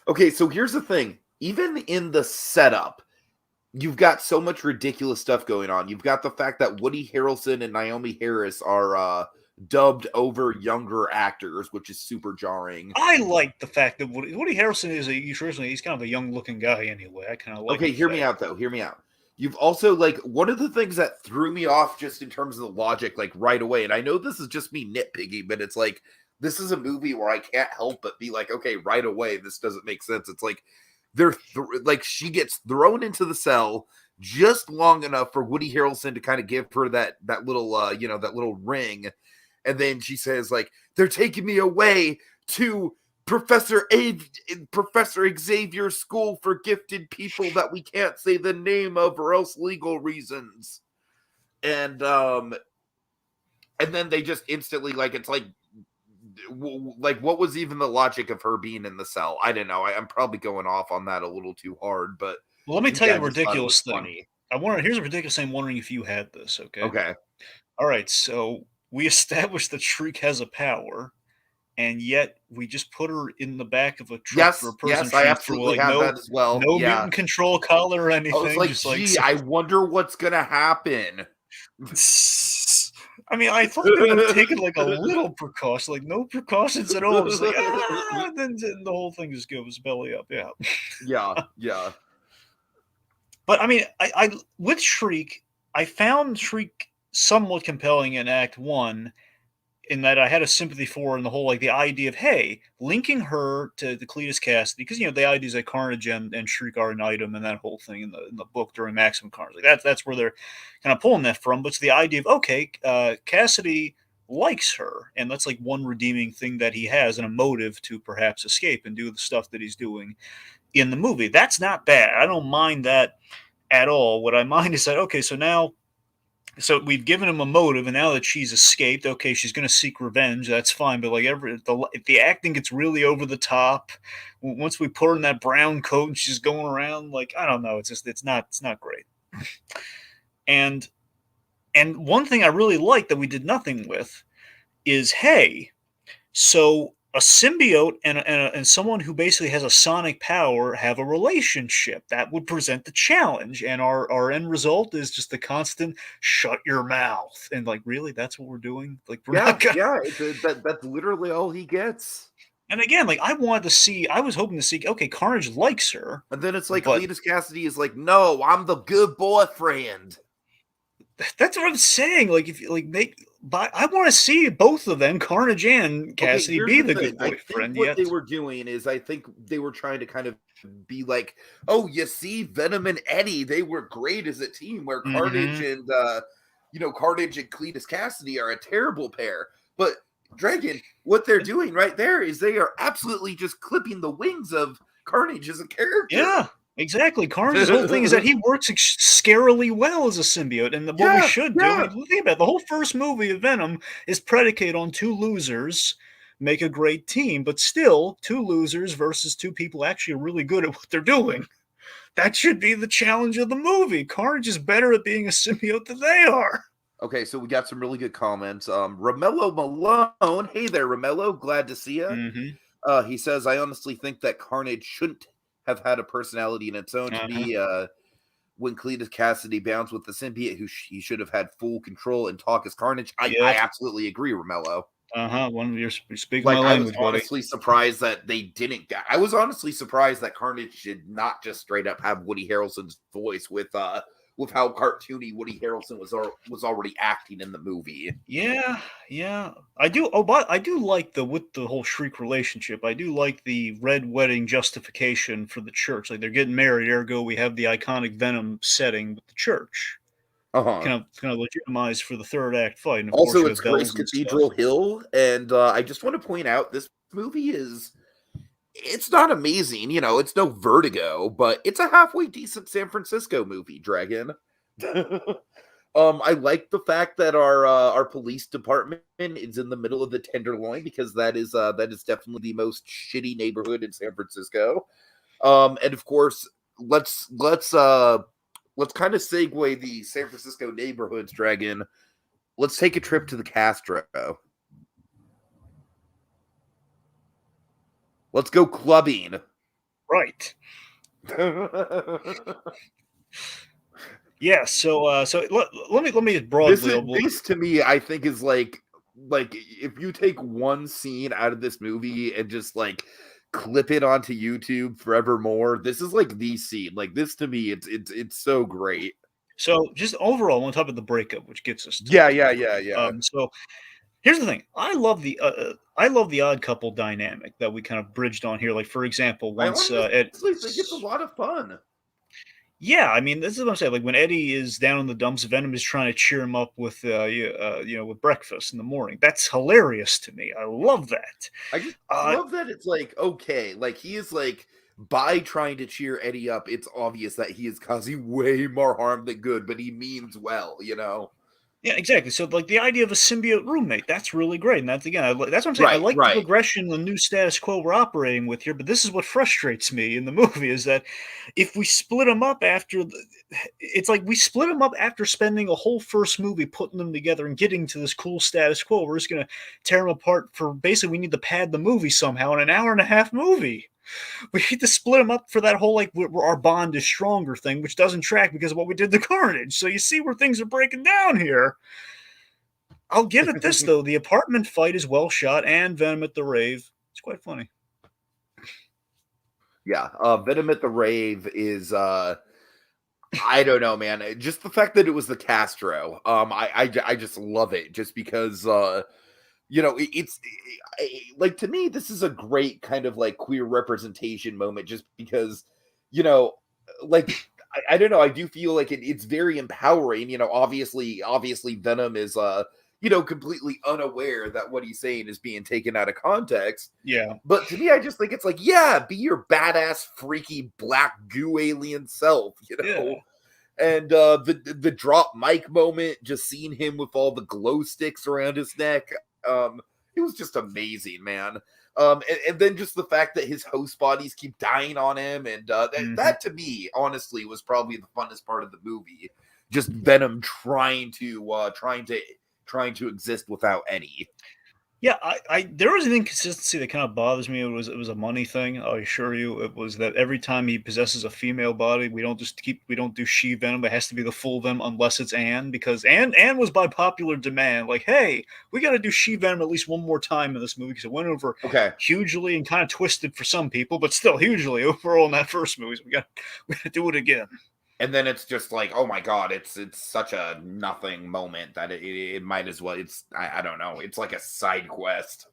Okay, so here's the thing. Even in the setup, you've got so much ridiculous stuff going on. You've got the fact that Woody Harrelson and Naomi Harris are dubbed over younger actors, which is super jarring. I like the fact that Woody Harrelson he's kind of a young-looking guy anyway. I kind of like. Okay, hear me out though. Hear me out. You've also like one of the things that threw me off just in terms of the logic, like right away. And I know this is just me nitpicking, but it's like this is a movie where I can't help but be like, okay, right away, this doesn't make sense. It's like like she gets thrown into the cell just long enough for Woody Harrelson to kind of give her that little that little ring, and then she says like, they're taking me away to Professor Xavier's school for gifted people that we can't say the name of or else legal reasons. And then they just instantly like, it's like what was even the logic of her being in the cell? I don't know. I'm probably going off on that a little too hard, but well, let me tell you a ridiculous thing. Funny. Here's a ridiculous thing. I'm wondering if you had this. Okay. All right. So we established that Shriek has a power. And yet we just put her in the back of a truck for a person. Yes, I absolutely have that as well. No mutant control collar or anything. I was like, I wonder what's gonna happen. I mean, I thought they would have taken like a little precaution, like no precautions at all. Just like then the whole thing just goes belly up. Yeah. Yeah. But I mean, I with Shriek, I found Shriek somewhat compelling in Act One, in that I had a sympathy for her, and the whole like the idea of, hey, linking her to the Cletus Cassidy, because the idea is that Carnage and Shriek are an item, and that whole thing in the book during Maximum Carnage, like that's where they're kind of pulling that from. But it's the idea of, okay, Cassidy likes her, and that's like one redeeming thing that he has, and a motive to perhaps escape and do the stuff that he's doing in the movie. That's not bad. I don't mind that at all. What I mind is that, okay, so we've given him a motive, and now that she's escaped, okay, she's going to seek revenge. That's fine, but like if the acting gets really over the top, once we put her in that brown coat and she's going around, like, I don't know, it's not great. And one thing I really like that we did nothing with is, hey, so a symbiote and someone who basically has a sonic power have a relationship. That would present the challenge, and our end result is just the constant shut your mouth. And like, really, that's what we're doing? Like, we're not gonna... That's literally all he gets. And again, like, I was hoping to see, okay, Carnage likes her, and then it's like Cletus Cassidy is like, no, I'm the good boyfriend. That's what I'm saying. Like, if I want to see both of them, Carnage and Cassidy, be the good boyfriend. What they were doing is, I think they were trying to kind of be like, oh, you see, Venom and Eddie, they were great as a team. Where Carnage and Carnage and Cletus Cassidy are a terrible pair. But Dragon, what they're doing right there is they are absolutely just clipping the wings of Carnage as a character. Yeah. Exactly. Carnage's whole thing is that he works scarily well as a symbiote, and what we should do, I mean, think about it, the whole first movie of Venom is predicated on two losers make a great team, but still, two losers versus two people actually are really good at what they're doing. That should be the challenge of the movie. Carnage is better at being a symbiote than they are. Okay, so we got some really good comments. Romello Malone, hey there, Romello, glad to see you. Mm-hmm. He says, I honestly think that Carnage shouldn't have had a personality in its own. To me, when Cletus Cassidy bounced with the symbiote, he should have had full control and talk as Carnage. I absolutely agree, Romello. One of your speaking my language, I was honestly surprised that they didn't. I was honestly surprised that Carnage did not just straight up have Woody Harrelson's voice with how cartoony Woody Harrelson was already acting in the movie. Yeah, I do. Oh, but I do like with the whole Shriek relationship. I do like the red wedding justification for the church. Like, they're getting married, ergo we have the iconic Venom setting with the church. Kind of legitimized for the third act fight. And of also, course, it's Grace Cathedral Hill, and I just want to point out this movie it's not amazing, it's no Vertigo, but it's a halfway decent San Francisco movie, Dragon. I like the fact that our police department is in the middle of the Tenderloin, because that is definitely the most shitty neighborhood in San Francisco. And of course, let's kind of segue the San Francisco neighborhoods, Dragon. Let's take a trip to the Castro. Let's go clubbing. Right. Yeah. So let me broadly. This to me, I think, is like if you take one scene out of this movie and just like clip it onto YouTube forevermore, this is like the scene. Like, this to me, it's so great. So just overall, I want to talk about the breakup, which gets us. Yeah. So here's the thing. I love the odd couple dynamic that we kind of bridged on here. Like, for example, once it's a lot of fun. Yeah, I mean, this is what I'm saying. Like, when Eddie is down in the dumps, Venom is trying to cheer him up with with breakfast in the morning. That's hilarious to me. I love that. I just love that it's like, okay, like, he is like, by trying to cheer Eddie up, it's obvious that he is causing way more harm than good, but he means well, Yeah, exactly. So, like, the idea of a symbiote roommate, that's really great. And that's, again, that's what I'm saying. I like the progression, the new status quo we're operating with here, but this is what frustrates me in the movie, is that if we split them up it's like we split them up after spending a whole first movie putting them together and getting to this cool status quo. We're just going to tear them apart for, basically, we need to pad the movie somehow in an hour and a half movie. We need to split them up for that whole, like, our bond is stronger thing, which doesn't track because of what we did to Carnage. So you see where things are breaking down here. I'll give it this though: the apartment fight is well shot, and Venom at the rave. It's quite funny. Yeah, Venom at the rave is I don't know, man. Just the fact that it was the Castro, I just love it. Just because, it's like, to me, this is a great kind of like queer representation moment. Just because, you know, like I don't know. I do feel like it's very empowering. Obviously, Venom is completely unaware that what he's saying is being taken out of context. Yeah. But to me, I just think it's like, yeah, be your badass, freaky black goo alien self, Yeah. And the drop mic moment, just seeing him with all the glow sticks around his neck, it was just amazing, man. And then just the fact that his host bodies keep dying on him, and that to me, honestly, was probably the funnest part of the movie. Just Venom trying to exist without any. Yeah, I there was an inconsistency that kind of bothers me. It was a money thing. I assure you, it was that every time he possesses a female body, we don't do she Venom. It has to be the full Venom unless it's Anne, because Anne was by popular demand. Like, hey, we got to do she Venom at least one more time in this movie because it went over hugely and kind of twisted for some people, but still hugely overall in that first movie. So we got to do it again. And then it's just like, oh my god, it's such a nothing moment that it might as well. I don't know. It's like a side quest.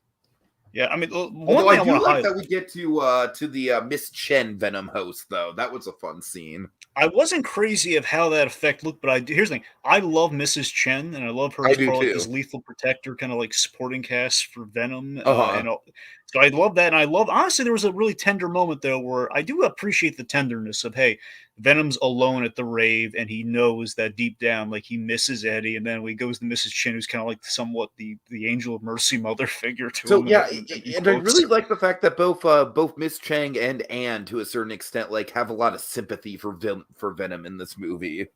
Yeah, I mean, although I do like that we get to the Miss Chen Venom host though. That was a fun scene. I wasn't crazy of how that effect looked, but here's the thing: I love Mrs. Chen, and I love her as part of like this lethal protector, kind of like supporting cast for Venom, and all. So I love that, and I love, honestly, there was a really tender moment though where I do appreciate the tenderness of, hey, Venom's alone at the rave, and he knows that deep down, like, he misses Eddie, and then he goes to Mrs. Chen, who's kind of like somewhat the angel of mercy mother figure to him. Yeah, and I really like the fact that both Miss Chang and Anne, to a certain extent, like, have a lot of sympathy for Venom in this movie.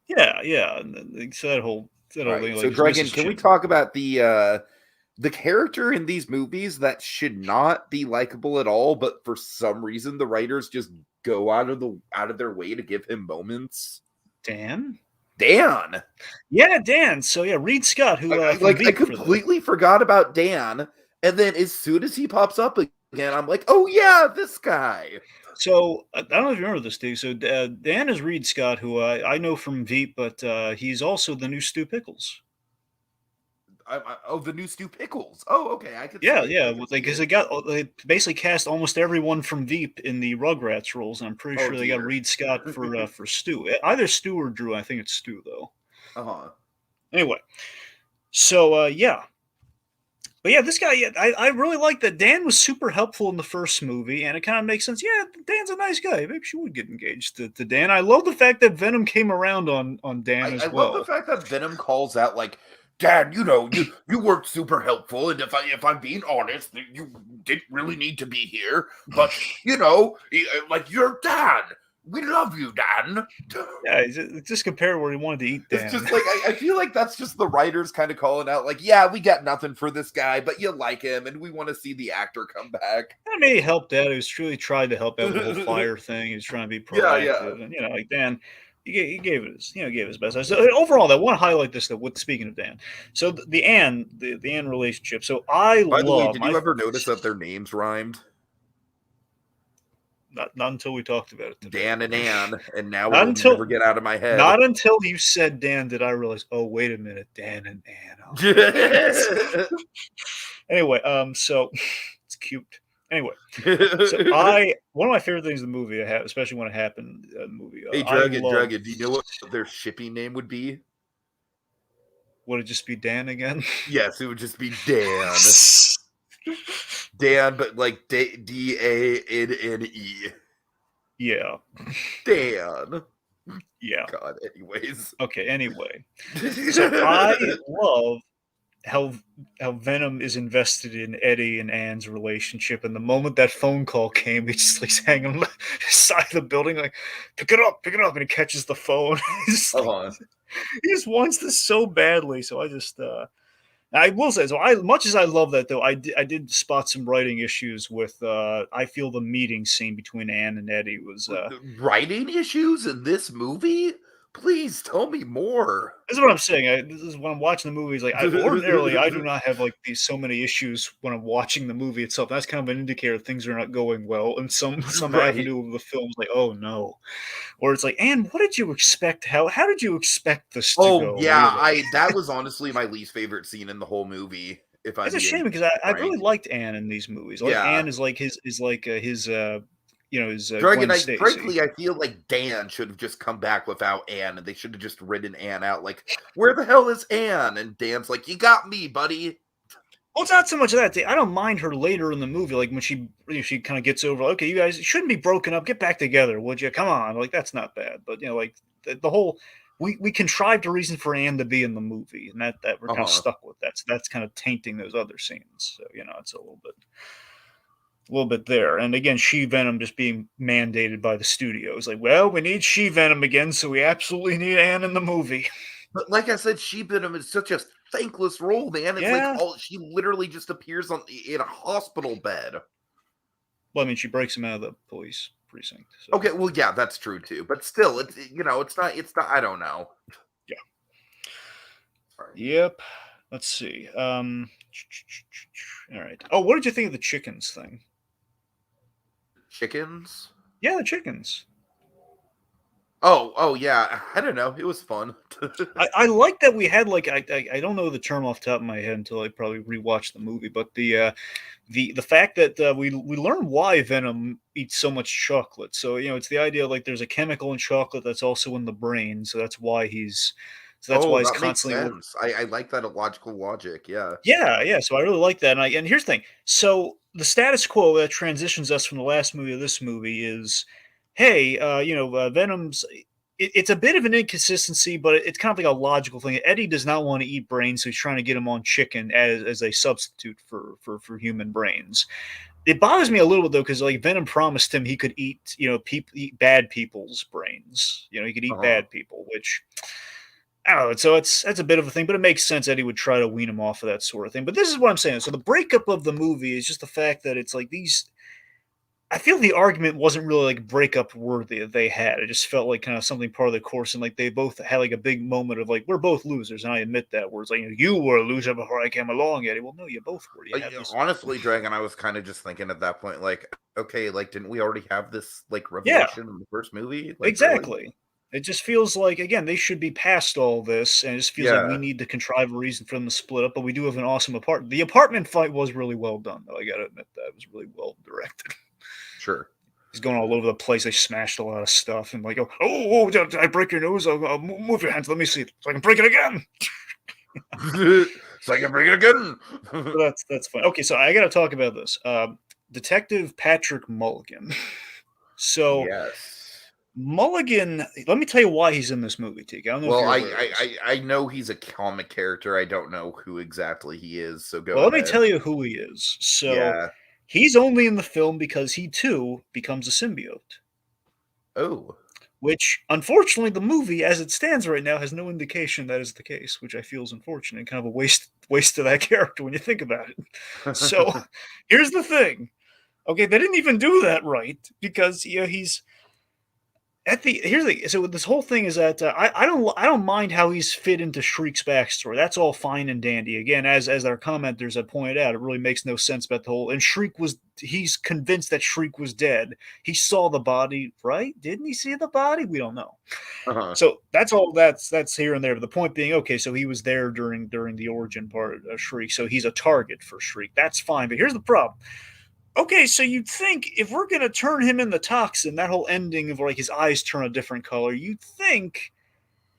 Yeah, and so that whole thing. Like, so, Dragon, can we talk about the character in these movies that should not be likable at all, but for some reason the writers just go out of their way to give him moments? Dan. Yeah, Dan. So yeah, Reed Scott, who I completely forgot about Dan, and then as soon as he pops up again, I'm like, oh yeah, this guy. So I don't know if you remember this, Steve. So Dan is Reed Scott, who I know from Veep, but he's also the new Stu Pickles. The new Stu Pickles. Oh, okay. I could. Yeah. Because they basically cast almost everyone from Veep in the Rugrats roles, and I'm pretty sure they got Reed Scott for Stu. Either Stu or Drew. I think it's Stu though. Anyway, so yeah. But yeah, this guy, I really like that. Dan was super helpful in the first movie, and it kind of makes sense. Yeah, Dan's a nice guy. Maybe she would get engaged to Dan. I love the fact that Venom came around on Dan as well. I love the fact that Venom calls out, like, Dan, you weren't super helpful, and if I'm being honest, you didn't really need to be here. But like, you're Dan. We love you, Dan. Yeah, just compare where he wanted to eat Dan. It's just like, I feel like that's just the writers kind of calling out, like, yeah, we got nothing for this guy, but you like him, and we want to see the actor come back. I mean, he helped out. He was truly trying to help out with the whole fire thing. He was trying to be proactive, and like Dan, he gave it his best. So overall, I want to highlight this though. Speaking of Dan, so the Anne relationship. So By the way, did you ever notice that their names rhymed? Not until we talked about it today. Dan and Anne, and now it'll never get out of my head. Not until you said Dan did I realize, oh, wait a minute, Dan and Anne. Anyway, so it's cute. Anyway, so one of my favorite things in the movie, especially when it happened in the movie. Hey, Dragon, do you know what their shipping name would be? Would it just be Dan again? Yes, it would just be Dan. Dan, but like Danne. Yeah. Dan. Yeah. God, anyways. Okay, anyway. So I love how Venom is invested in Eddie and Anne's relationship, and the moment that phone call came, he just like hanging on the side of the building, like, pick it up, and he catches the phone. He just wants this so badly. So I will say, so much as I love that, though, I did spot some writing issues with, I feel the meeting scene between Anne and Eddie was... writing issues in this movie? Please tell me more. This is what I'm saying. This is when I'm watching the movies. Like, ordinarily, I do not have like these so many issues when I'm watching the movie itself. That's kind of an indicator things are not going well in some Right. avenue of the film's like, oh no, or it's like, and what did you expect? How did you expect this to Oh go? yeah, Really, that was honestly my least favorite scene in the whole movie, if I'm it's a being shame because I really frank. liked Anne in these movies. Like Yeah. Anne is like his his Dragon, Gwen Stacy. frankly, I feel like Dan should have just come back without Anne, and they should have just written Anne out. Like, where the hell is Anne? And Dan's like, "You got me, buddy." Well, it's not so much of that. I don't mind her later in the movie, like when she kind of gets over. Okay, you guys shouldn't be broken up. Get back together, would you? Come on, like that's not bad. But like the whole we contrived a reason for Anne to be in the movie, and that we're kind of stuck with that. So that's kind of tainting those other scenes. So it's a little bit there. And again, She Venom just being mandated by the studios. Like, well, we need She Venom again, so we absolutely need Anne in the movie. But like I said, She Venom is such a thankless role, man. It's Yeah. like she literally just appears in a hospital bed. Well, I mean, she breaks him out of the police precinct. So. Okay, well, yeah, that's true too. But still, it's not. I don't know. Yeah. Sorry. Yep. Let's see. All right. Oh, what did you think of the chickens thing? Chickens? Yeah, the chickens. Oh yeah. I don't know. It was fun. I like that we had like I don't know the term off the top of my head until I probably rewatched the movie, but the fact that we learn why Venom eats so much chocolate. So it's the idea like there's a chemical in chocolate that's also in the brain, so that's why he's that constantly. makes sense. I like that illogical logic. Yeah. Yeah. So I really like that, and here's the thing. So the status quo that transitions us from the last movie to this movie is, hey, Venom's. It's a bit of an inconsistency, but it's kind of like a logical thing. Eddie does not want to eat brains, so he's trying to get him on chicken as a substitute for human brains. It bothers me a little bit though, because like Venom promised him he could eat eat bad people's brains. He could eat bad people, which I don't know. So that's a bit of a thing, but it makes sense Eddie would try to wean him off of that sort of thing. But this is what I'm saying. So the breakup of the movie is just the fact that it's like these. I feel the argument wasn't really like breakup worthy that they had. It just felt like kind of something part of the course, and like they both had like a big moment of like we're both losers, and I admit that. Where it's like you were a loser before I came along, Eddie. Well, no, you both were. Honestly, Dragon, I was kind of just thinking at that point, like, okay, like didn't we already have this like revelation in the first movie? Like, exactly. Really? It just feels like again they should be past all this, and it just feels like we need to contrive a reason for them to split up. But we do have an awesome apartment. The apartment fight was really well done, though. I got to admit that it was really well directed. Sure. He's going all over the place. They smashed a lot of stuff, and like, oh, did I break your nose? Move your hands. Let me see it, so I can break it again. So I can break it again. That's fine. Okay, so I got to talk about this. Detective Patrick Mulligan. So yes, Mulligan. Let me tell you why he's in this movie, Tiki. I don't know. Well, I know he's a comic character. I don't know who exactly he is. So go. Let me tell you who he is. So he's only in the film because he too becomes a symbiote. Oh. Which, unfortunately, the movie, as it stands right now, has no indication that is the case, which I feel is unfortunate. Kind of a waste of that character when you think about it. So, here's the thing. Okay, they didn't even do that right because he's so this whole thing is that I don't mind how he's fit into Shriek's backstory. That's all fine and dandy. Again, as our commenters have pointed out, it really makes no sense about the whole. And he's convinced that Shriek was dead. He saw the body, right? Didn't he see the body? We don't know. So that's all. That's here and there. But the point being, okay, so he was there during the origin part of Shriek, so he's a target for Shriek. That's fine. But here's the problem. Okay, so you'd think if we're going to turn him in the toxin, that whole ending of like his eyes turn a different color, you'd think,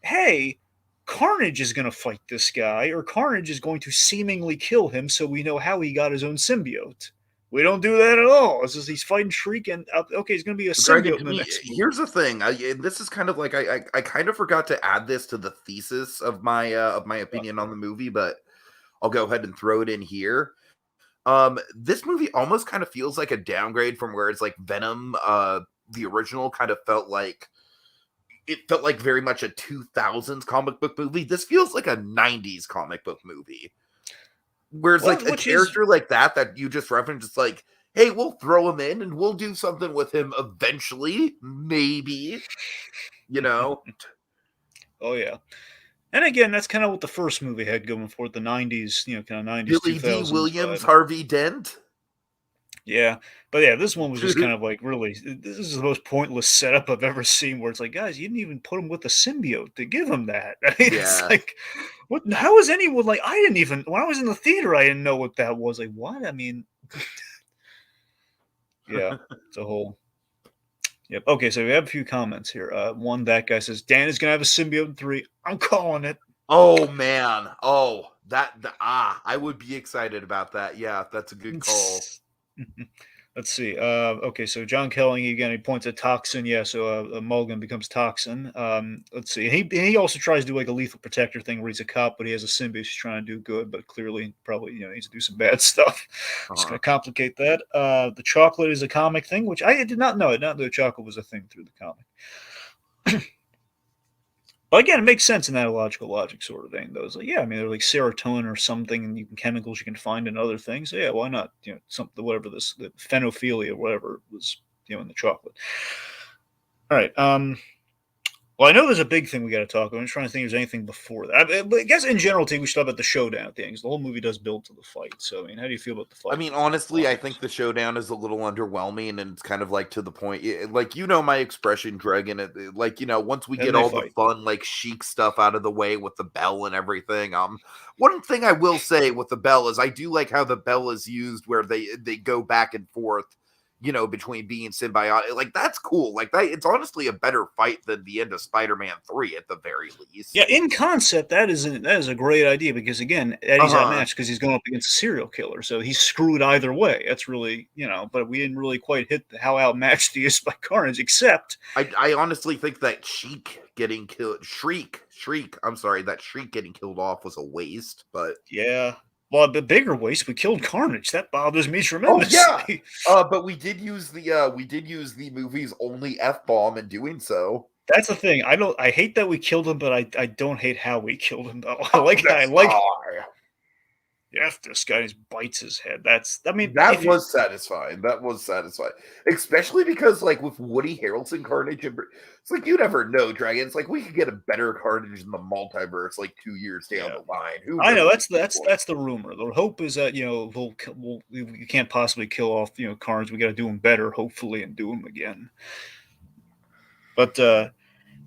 hey, Carnage is going to fight this guy, or Carnage is going to seemingly kill him so we know how he got his own symbiote. We don't do that at all. It's just he's fighting Shriek, and okay, he's going to be a symbiote in the next movie. Here's the thing. This is kind of like I kind of forgot to add this to the thesis of my opinion on the movie, but I'll go ahead and throw it in here. This movie almost kind of feels like a downgrade from where it's like Venom, the original kind of felt like very much a 2000s comic book movie. This feels like a 90s comic book movie. Whereas like a character like that you just referenced, it's like, hey, we'll throw him in and we'll do something with him eventually, maybe, Oh yeah. And again, that's kind of what the first movie had going for it, the 90s, kind of 90s, Billy D. 2000s Williams, vibe. Harvey Dent. Yeah. But yeah, this one was just kind of like really, this is the most pointless setup I've ever seen where it's like, guys, you didn't even put him with a symbiote to give him that. I mean, it's Yeah. like, what? How is anyone like, I didn't even, when I was in the theater, I didn't know what that was. Like, what? I mean, yeah, it's a whole. Yep. Okay, so we have a few comments here. One, that guy says, Dan is going to have a symbiote in 3. I'm calling it. Oh man. Oh, I would be excited about that. Yeah, that's a good call. Let's see. Okay, so John Kelly again. He points at Toxin. Yeah, so Mulligan becomes Toxin. Let's see. He also tries to do like a lethal protector thing where he's a cop, but he has a symbiote. He's trying to do good, but clearly probably needs to do some bad stuff. Just gonna complicate that. The chocolate is a comic thing, which I did not know. I did not know chocolate was a thing through the comic. But again, it makes sense in that illogical logic sort of thing, though. It's like, yeah, I mean, they're like serotonin or something, and chemicals you can find in other things. So yeah, why not? Something, whatever the phenophilia, whatever was, in the chocolate. All right. Well, I know there's a big thing we got to talk about. I'm trying to think if there's anything before that. I guess in general, we should talk about the showdown at the end, because the whole movie does build to the fight. So, I mean, how do you feel about the fight? I mean, honestly, I think the showdown is a little underwhelming, and it's kind of like to the point. Like, my expression, Dragon. Like, once we get all the fun, like, chic stuff out of the way with the bell and everything. One thing I will say with the bell is I do like how the bell is used, where they go back and forth, between being symbiotic. Like, that's cool. Like, it's honestly a better fight than the end of Spider-Man 3 at the very least. Yeah, in concept, that is a great idea, because again, Eddie's outmatched because he's going up against a serial killer, so he's screwed either way. That's really, but we didn't really quite hit how outmatched he is by Carnage, except I honestly think that Shriek getting killed off was a waste, but yeah. Well, the bigger waste, we killed Carnage. That bothers me tremendously. Oh yeah, but we did use the movie's only F-bomb in doing so. That's the thing. I hate that we killed him, but I don't hate how we killed him though. F this guy just bites his head. That was satisfying. That was satisfying. Especially because, like, with Woody Harrelson Carnage, it's like, you never know, Dragon. It's like, we could get a better Carnage in the multiverse like 2 years down the line. I know, that's the rumor. The hope is that, you can't possibly kill off, Carnage. We got to do him better, hopefully, and do him again. But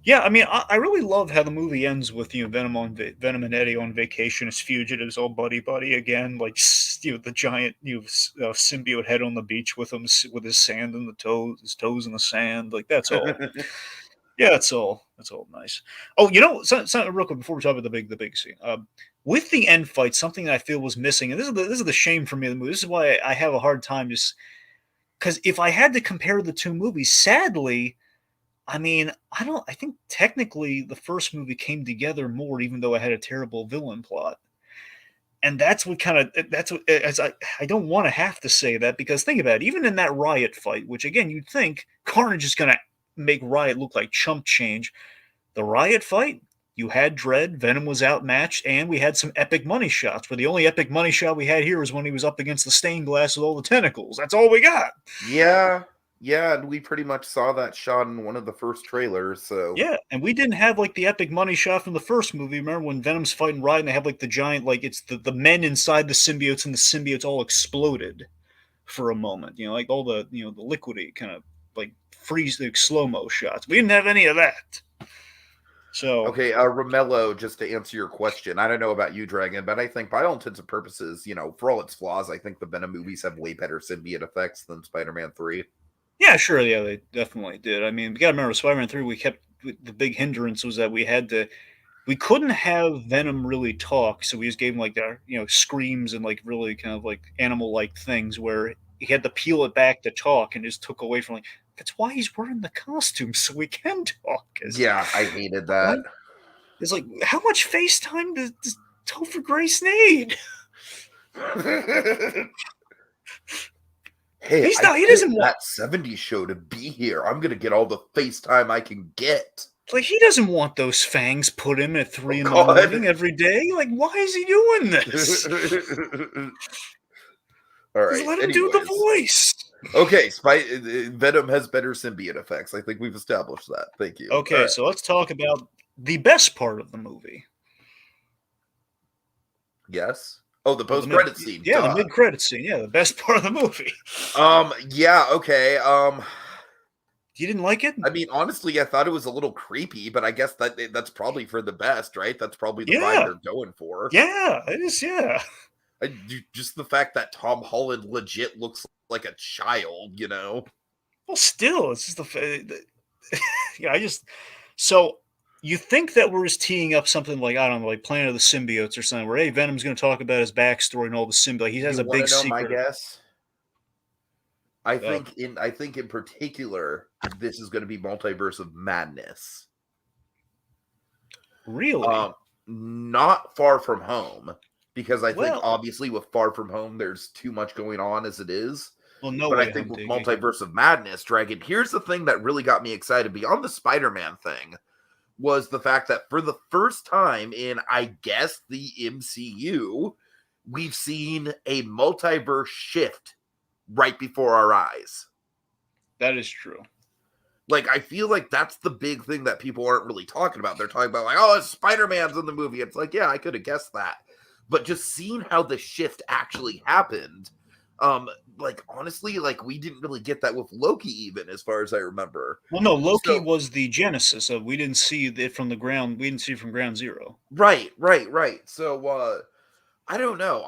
yeah, I mean, I really love how the movie ends with Venom and Eddie on vacation as fugitives, all buddy again, like the giant symbiote head on the beach with him with his sand in his toes in the sand, like that's all. Yeah, that's all nice. Oh, something real quick before we talk about the big scene. With the end fight, something that I feel was missing, and this is the shame for me of the movie. This is why I have a hard time just because if I had to compare the two movies, sadly. I mean, I think technically the first movie came together more, even though it had a terrible villain plot. And that's what I don't want to have to say that, because think about it, even in that Riot fight, which again, you'd think Carnage is going to make Riot look like chump change. The Riot fight, you had Dredd, Venom was outmatched, and we had some epic money shots, where the only epic money shot we had here was when he was up against the stained glass with all the tentacles. That's all we got. Yeah, and we pretty much saw that shot in one of the first trailers, so... Yeah, and we didn't have, like, the epic money shot from the first movie. Remember when Venom's fighting Riot and they have, like, the giant, like, it's the men inside the symbiotes, and the symbiotes all exploded for a moment. Like, all the, the liquidy kind of, like, freeze, the slow-mo shots. We didn't have any of that. So... Okay, Romello, just to answer your question, I don't know about you, Dragon, but I think by all intents and purposes, for all its flaws, I think the Venom movies have way better symbiote effects than Spider-Man 3. Yeah, sure. Yeah, they definitely did. I mean, we got to remember, Spider-Man 3, the big hindrance was that we couldn't have Venom really talk, so we just gave him, like, their, screams and, like, really kind of, like, animal-like things, where he had to peel it back to talk and just took away from, like, that's why he's wearing the costume, so he can talk. Yeah, I hated that. It's like, how much FaceTime does Topher Grace need? Hey, he doesn't want that 70s show to be here. I'm going to get all the FaceTime I can get. Like, he doesn't want those fangs put in at 3 in the morning every day. Like, why is he doing this? All right. Just let him do the voice. Okay, Venom has better symbiote effects. I think we've established that. Thank you. Okay, so let's talk about the best part of the movie. Yes. Oh, the Well, post-credit scene. Yeah, Duh. the mid-credit scene. Yeah, the best part of the movie. Yeah, okay. You didn't like it? I mean, honestly, I thought it was a little creepy, but I guess that's probably for the best, right? That's probably the vibe Yeah. they're going for. Yeah, it is, yeah. Just the fact that Tom Holland legit looks like a child, you know? Well, still, it's just yeah, so you think that we're just teeing up something like, I don't know, like Planet of the Symbiotes or something, where, hey, Venom's going to talk about his backstory and all the symbiotes. He has You a want big to know my secret. guess? I Uh, think in particular, this is going to be Multiverse of Madness. really? Not Far From Home, because I think Well, obviously with Far From Home, there's too much going on as it is. No But I Way think Home, with Diggy. Multiverse of Madness, Dragon, here's the thing that really got me excited beyond the Spider-Man thing was the fact that for the first time in, I guess, the MCU, we've seen a multiverse shift right before our eyes. That is true. Like, I feel like that's the big thing that people aren't really talking about. They're talking about, like, oh, Spider-Man's in the movie. It's like, yeah, I could have guessed that. But just seeing how the shift actually happened, like, honestly, like, we didn't really get that with Loki, even, as far as I remember. Well, no, Loki So, was the genesis of, we didn't see it from the ground. We didn't see it from ground zero. right. So, I don't know.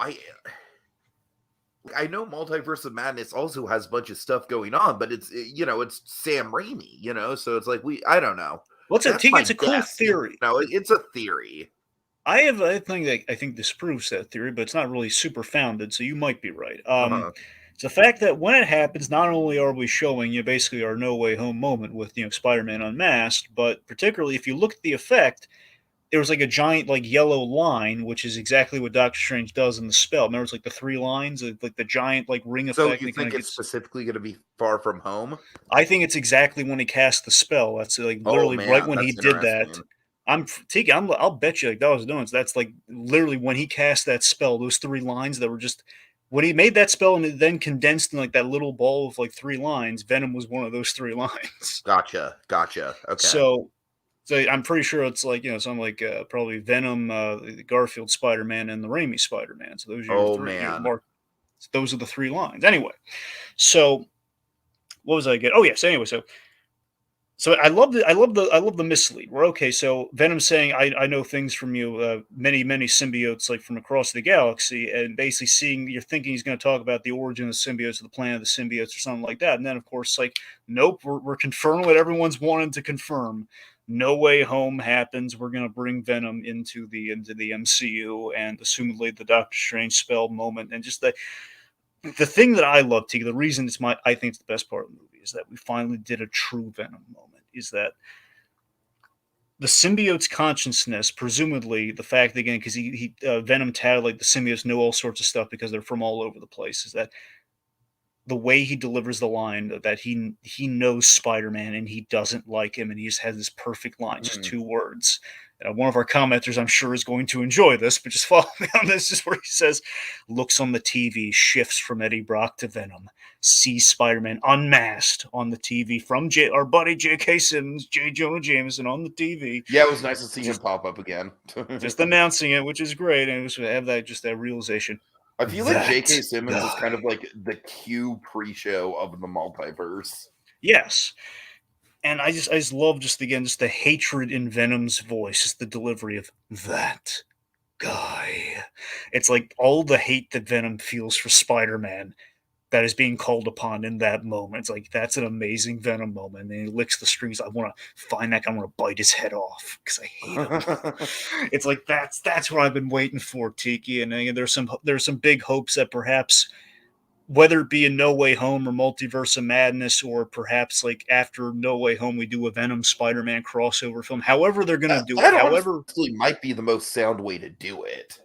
I know Multiverse of Madness also has a bunch of stuff going on, but it's it's Sam Raimi, so it's like I don't know. That's my It's a cool guess. theory. It's a theory. I have a thing that I think disproves that theory, but it's not really super founded, so you might be right. Uh-huh. It's the fact that when it happens, not only are we showing basically our No Way Home moment with Spider-Man unmasked, but particularly if you look at the effect, there was like a giant like yellow line, which is exactly what Doctor Strange does in the spell. Remember, it's like the three lines, like the giant like ring So effect, you and it kind think of it's gets. specifically going to be Far From Home? I think it's exactly when he cast the spell. That's like Oh literally right man, when he that's did that. interesting. I'll bet you like that was doing. So that's like literally when he cast that spell. Those three lines that were just when he made that spell and it then condensed in like that little ball of like three lines. Venom was one of those three lines. Gotcha. Okay. So, I'm pretty sure it's like something like probably Venom, the Garfield Spider-Man, and the Raimi Spider-Man. So those are your Oh three. man. Mark. Those are the three lines. Anyway, so what was I getting? Oh yes. Anyway, so I love the mislead. We're okay. So Venom saying, I know things from you, many symbiotes like from across the galaxy, and basically seeing you're thinking he's going to talk about the origin of the symbiotes or the planet of the symbiotes or something like that. And then of course, like, nope, we're confirming what everyone's wanted to confirm. No Way Home happens. We're going to bring Venom into the MCU, and assumedly the Doctor Strange spell moment, and just the thing that I love, T, the reason I think it's the best part of the movie is that we finally did a true Venom moment. Is that the symbiote's consciousness, presumably the fact that, again, because Venom touted like the symbiotes know all sorts of stuff because they're from all over the place, is that the way he delivers the line that he knows Spider-Man and he doesn't like him, and he just has this perfect line, just Mhm. two words. One of our commenters, I'm sure, is going to enjoy this, but just follow me on this. Just where he says, looks on the TV, shifts from Eddie Brock to Venom, sees Spider-Man unmasked on the TV from our buddy J.K. Simmons, J. Jonah Jameson on the TV. Yeah, it was nice to see him Just, pop up again. just announcing it, which is great, and just have that realization. I feel like That J.K. Simmons is kind guy. of like the Q pre-show of the multiverse. Yes. And I just love just the hatred in Venom's voice, just the delivery of that guy. It's like all the hate that Venom feels for Spider-Man that is being called upon in that moment. It's like that's an amazing Venom moment. And he licks the strings. I want to find that guy. I want to bite his head off because I hate him. It's like that's what I've been waiting for, Tiki. And again, there's some big hopes that perhaps whether it be in No Way Home or Multiverse of Madness, or perhaps like after No Way Home, we do a Venom Spider-Man crossover film. However, they're going to do it. That However, honestly might be the most sound way to do it.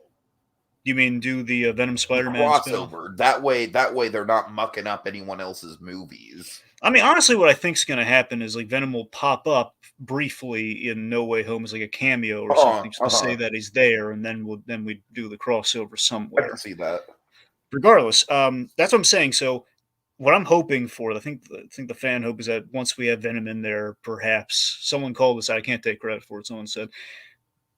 you mean do the Venom The Spider-Man spin-off? crossover. That way they're not mucking up anyone else's movies. I mean, honestly, what I think is going to happen is like Venom will pop up briefly in No Way Home as like a cameo or something, just to say that he's there, and then we do the crossover I can somewhere. see that. Regardless, that's what I'm saying. So what I'm hoping for, I think the fan hope is that once we have Venom in there, perhaps someone called this. I can't take credit for it. Someone said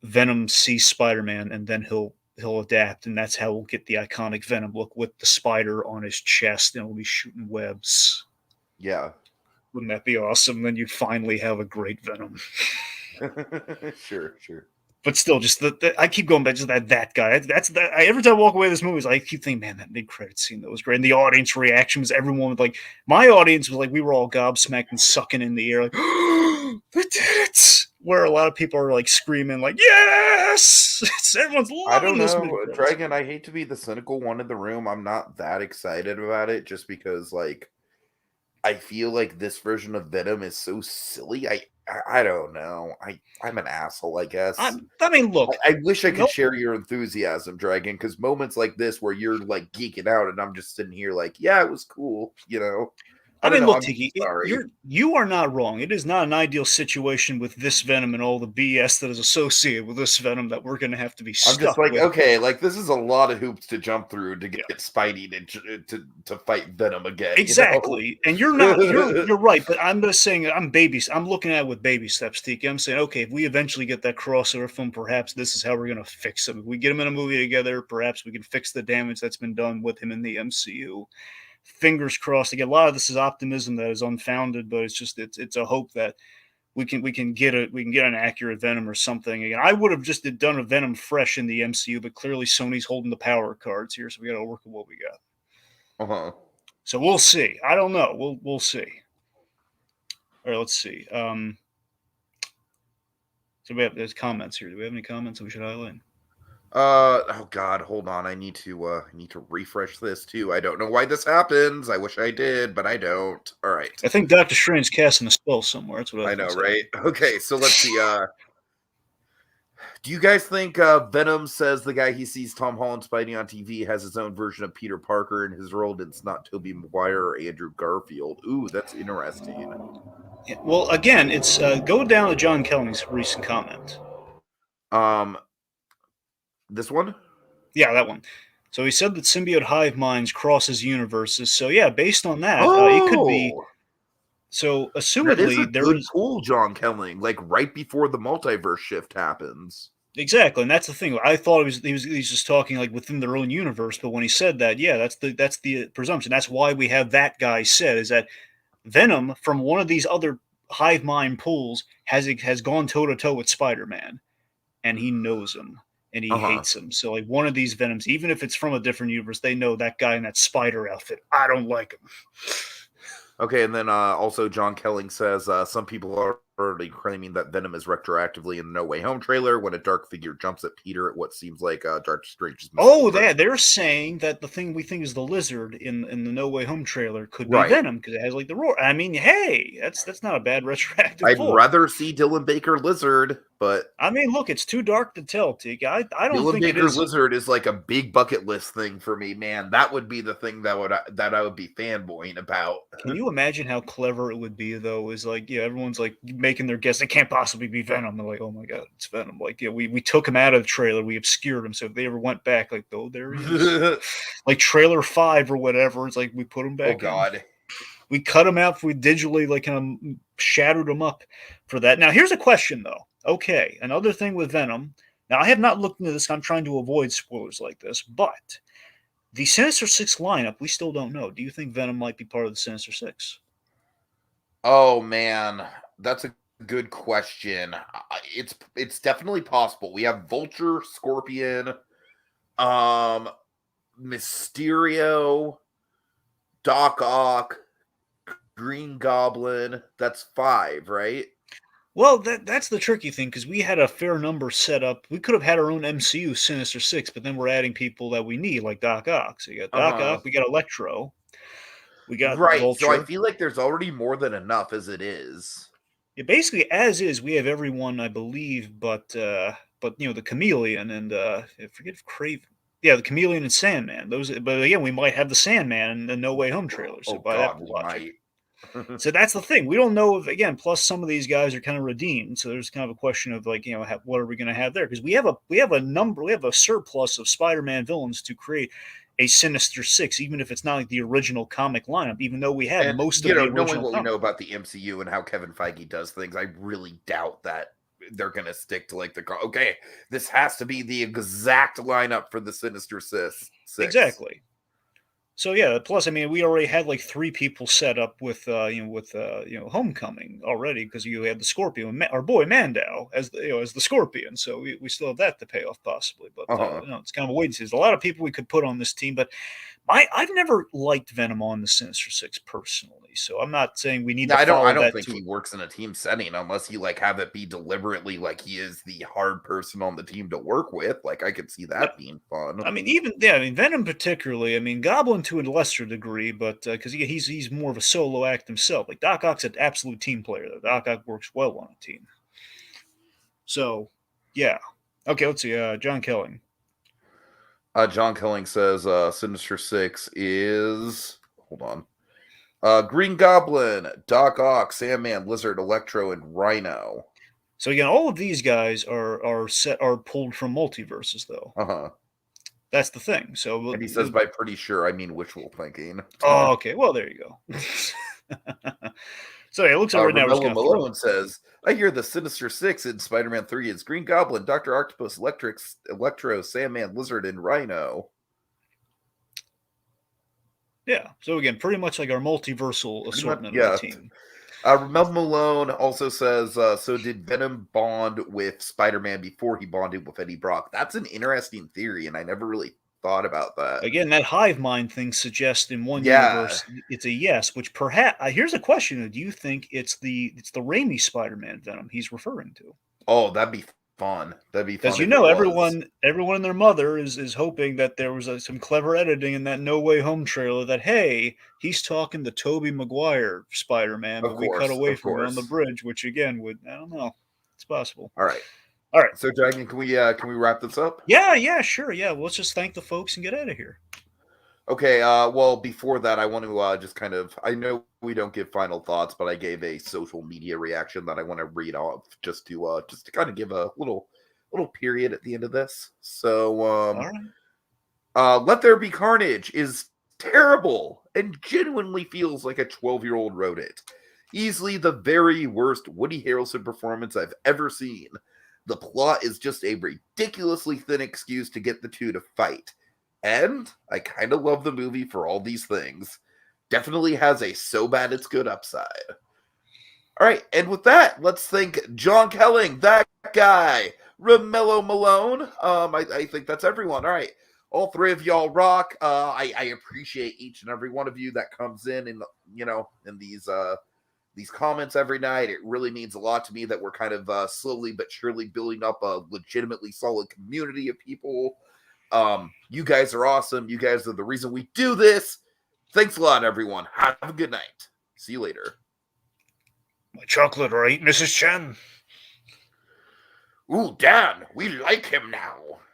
Venom sees Spider-Man and then he'll adapt, and that's how we'll get the iconic Venom look with the spider on his chest, and we'll be shooting webs. Yeah. Wouldn't that be awesome? Then you'd finally have a great Venom. Sure. But still, just I keep going back to that guy. Every time I walk away with this movie, I keep thinking, man, that mid-credit scene that was great. And the audience reaction was everyone was like, my audience was like, we were all gobsmacked and sucking in the air, like, oh, they did it. Where a lot of people are like screaming, like, yes, everyone's loving this mid-credit. Dragon. I hate to be the cynical one in the room. I'm not that excited about it, just because like I feel like this version of Venom is so silly. I don't know. I'm an asshole, I guess. I mean, look. I wish I could share your enthusiasm, Dragon, because moments like this where you're like geeking out and I'm just sitting here like, yeah, it was cool, you know. I mean, look, Tiki, you are not wrong. It is not an ideal situation with this Venom and all the BS that is associated with this Venom that we're going to have to be stuck with. I'm just like, okay, like this is a lot of hoops to jump through to get Spidey to fight Venom again. Exactly, you know? And you're not, you're right. But I'm just saying, I'm looking at it with baby steps, Tiki. I'm saying, okay, if we eventually get that crossover film, perhaps this is how we're going to fix him. If we get him in a movie together, perhaps we can fix the damage that's been done with him in the MCU. Fingers crossed. Again, a lot of this is optimism that is unfounded, but it's a hope that we can get an accurate Venom or something. Again, I would have just done a Venom fresh in the MCU, but clearly Sony's holding the power cards here, so we got to work with what we got. So we'll see. I don't know. We'll see. All right, let's see. So there's comments here. Do we have any comments that we should highlight? Oh God, hold on. I need to refresh this too. I don't know why this happens. I wish I did, but I don't. All right. I think Dr. Strange's casting a spell somewhere. That's what I know, right? Okay, so let's see. Do you guys think Venom says the guy he sees Tom Holland Spidey on TV has his own version of Peter Parker in his role, and it's not Tobey Maguire or Andrew Garfield? Ooh, that's interesting. Yeah, well, again, it's go down to John Kelling's recent comment. This one? Yeah, that one. So he said that symbiote hive minds crosses universes. So yeah, based on that, it could be. So assumedly, there is cool John Kelling, like right before the multiverse shift happens. Exactly, and that's the thing. I thought he was just talking like within their own universe, but when he said that, yeah, that's the presumption. That's why we have that guy said is that Venom from one of these other hive mind pools has gone toe to toe with Spider-Man, and he knows him. And he hates him. So, like, one of these Venoms, even if it's from a different universe, they know that guy in that spider outfit. I don't like him. Okay, and then also John Kelling says some people are already claiming that Venom is retroactively in the No Way Home trailer when a dark figure jumps at Peter at what seems like Doctor Strange's. They're saying that the thing we think is the lizard in the No Way Home trailer could be Venom because it has like the roar. I mean, hey, that's not a bad retroactive. I'd rather see Dylan Baker Lizard, but I mean, look, it's too dark to tell, Tiki. I don't Dylan think Baker Lizard is like a big bucket list thing for me, man. That would be the thing that I would be fanboying about. Can you imagine how clever it would be though? Is like, yeah, everyone's like making their guess. It can't possibly be Venom. They're like, oh my god, it's Venom. Like, yeah, we took him out of the trailer, we obscured him. So if they ever went back, like, oh, there he is. Like trailer 5 or whatever. It's like we put him back. Oh god. We cut him out. We digitally like kind of shattered him up for that. Now here's a question though. Okay, another thing with Venom. Now I have not looked into this. I'm trying to avoid spoilers like this, but the Sinister Six lineup, we still don't know. Do you think Venom might be part of the Sinister Six? Oh man, that's a good question. It's definitely possible. We have Vulture, Scorpion, Mysterio, Doc Ock, Green Goblin. That's 5, right? Well, that's the tricky thing because we had a fair number set up. We could have had our own MCU Sinister Six, but then we're adding people that we need, like Doc Ock. So you got Doc Ock, we got Electro, we got Vulture. So I feel like there's already more than enough as it is. Yeah, basically as is, we have everyone, I believe, but you know, the Chameleon and I forget if Craven. Yeah, the Chameleon and Sandman. But again, we might have the Sandman in the No Way Home trailer. So by that logic. So that's the thing. We don't know if, again, plus some of these guys are kind of redeemed. So there's kind of a question of like, you know, what are we going to have there? Because we have a surplus of Spider-Man villains to create. a Sinister Six, even if it's not like the original comic lineup, even though we had And most of the knowing original what we comic. know about the MCU and how Kevin Feige does things, I really doubt that they're gonna stick to like okay, this has to be the exact lineup for the Sinister Six. Exactly. So yeah, plus I mean we already had like 3 people set up with Homecoming already, because you had the Scorpion, our boy Mandau as as the Scorpion. So we still have that to pay off possibly, but it's kind of a wait and see. There's a lot of people we could put on this team, but I've never liked Venom on the Sinister Six personally, so I'm not saying we need to I follow don't that think to. he works in a team setting unless you like have it be deliberately like he is the hard person on the team to work with. Like I could see that being fun. I mean, Venom particularly. I mean, Goblin to a lesser degree, but because he's more of a solo act himself. Like Doc Ock's an absolute team player, though. Doc Ock works well on a team. So, yeah. Okay, let's see. John Kelling. John Killing says Sinister Six is hold on. Green Goblin, Doc Ock, Sandman, Lizard, Electro, and Rhino. So again, all of these guys are pulled from multiverses, though. That's the thing. So, and he says, by pretty sure, I mean wishful thinking. Oh, okay. Well, there you go. So yeah, it looks like right now we're just gonna Malone says, I hear the Sinister Six in Spider-Man 3 is Green Goblin, Dr. Octopus, Electro, Sandman, Lizard, and Rhino. Yeah. So again, pretty much like our multiversal assortment of the team. Mel Malone also says, so did Venom bond with Spider-Man before he bonded with Eddie Brock? That's an interesting theory, and I never really thought about that. Again, that hive mind thing suggests in one universe it's a yes, which perhaps here's a question: do you think it's the Raimi Spider-Man Venom he's referring to? Oh, that'd be fun. That'd be fun. Because everyone and their mother is hoping that there was some clever editing in that No Way Home trailer that hey, he's talking to Tobey Maguire Spider-Man, but we cut away from it on the bridge, which again would I don't know, it's possible. All right. So, Dragon, can we wrap this up? Yeah, sure. Yeah, well, let's just thank the folks and get out of here. Okay. Well, before that, I want to just kind of. I know we don't give final thoughts, but I gave a social media reaction that I want to read off just to kind of give a little period at the end of this. So, all right. Let There Be Carnage is terrible and genuinely feels like a 12-year-old wrote it. Easily the very worst Woody Harrelson performance I've ever seen. The plot is just a ridiculously thin excuse to get the two to fight. And I kind of love the movie for all these things. Definitely has a so bad it's good upside. All right, and with that, let's thank John Kelling, that guy, Romello Malone. I think that's everyone. All right, all 3 of y'all rock. I appreciate each and every one of you that comes in and in these comments every night. It really means a lot to me that we're kind of slowly but surely building up a legitimately solid community of people. You guys are awesome. You guys are the reason we do this. Thanks a lot, everyone. Have a good night. See you later. My chocolate, right, Mrs. Chen? Ooh, Dan, we like him now.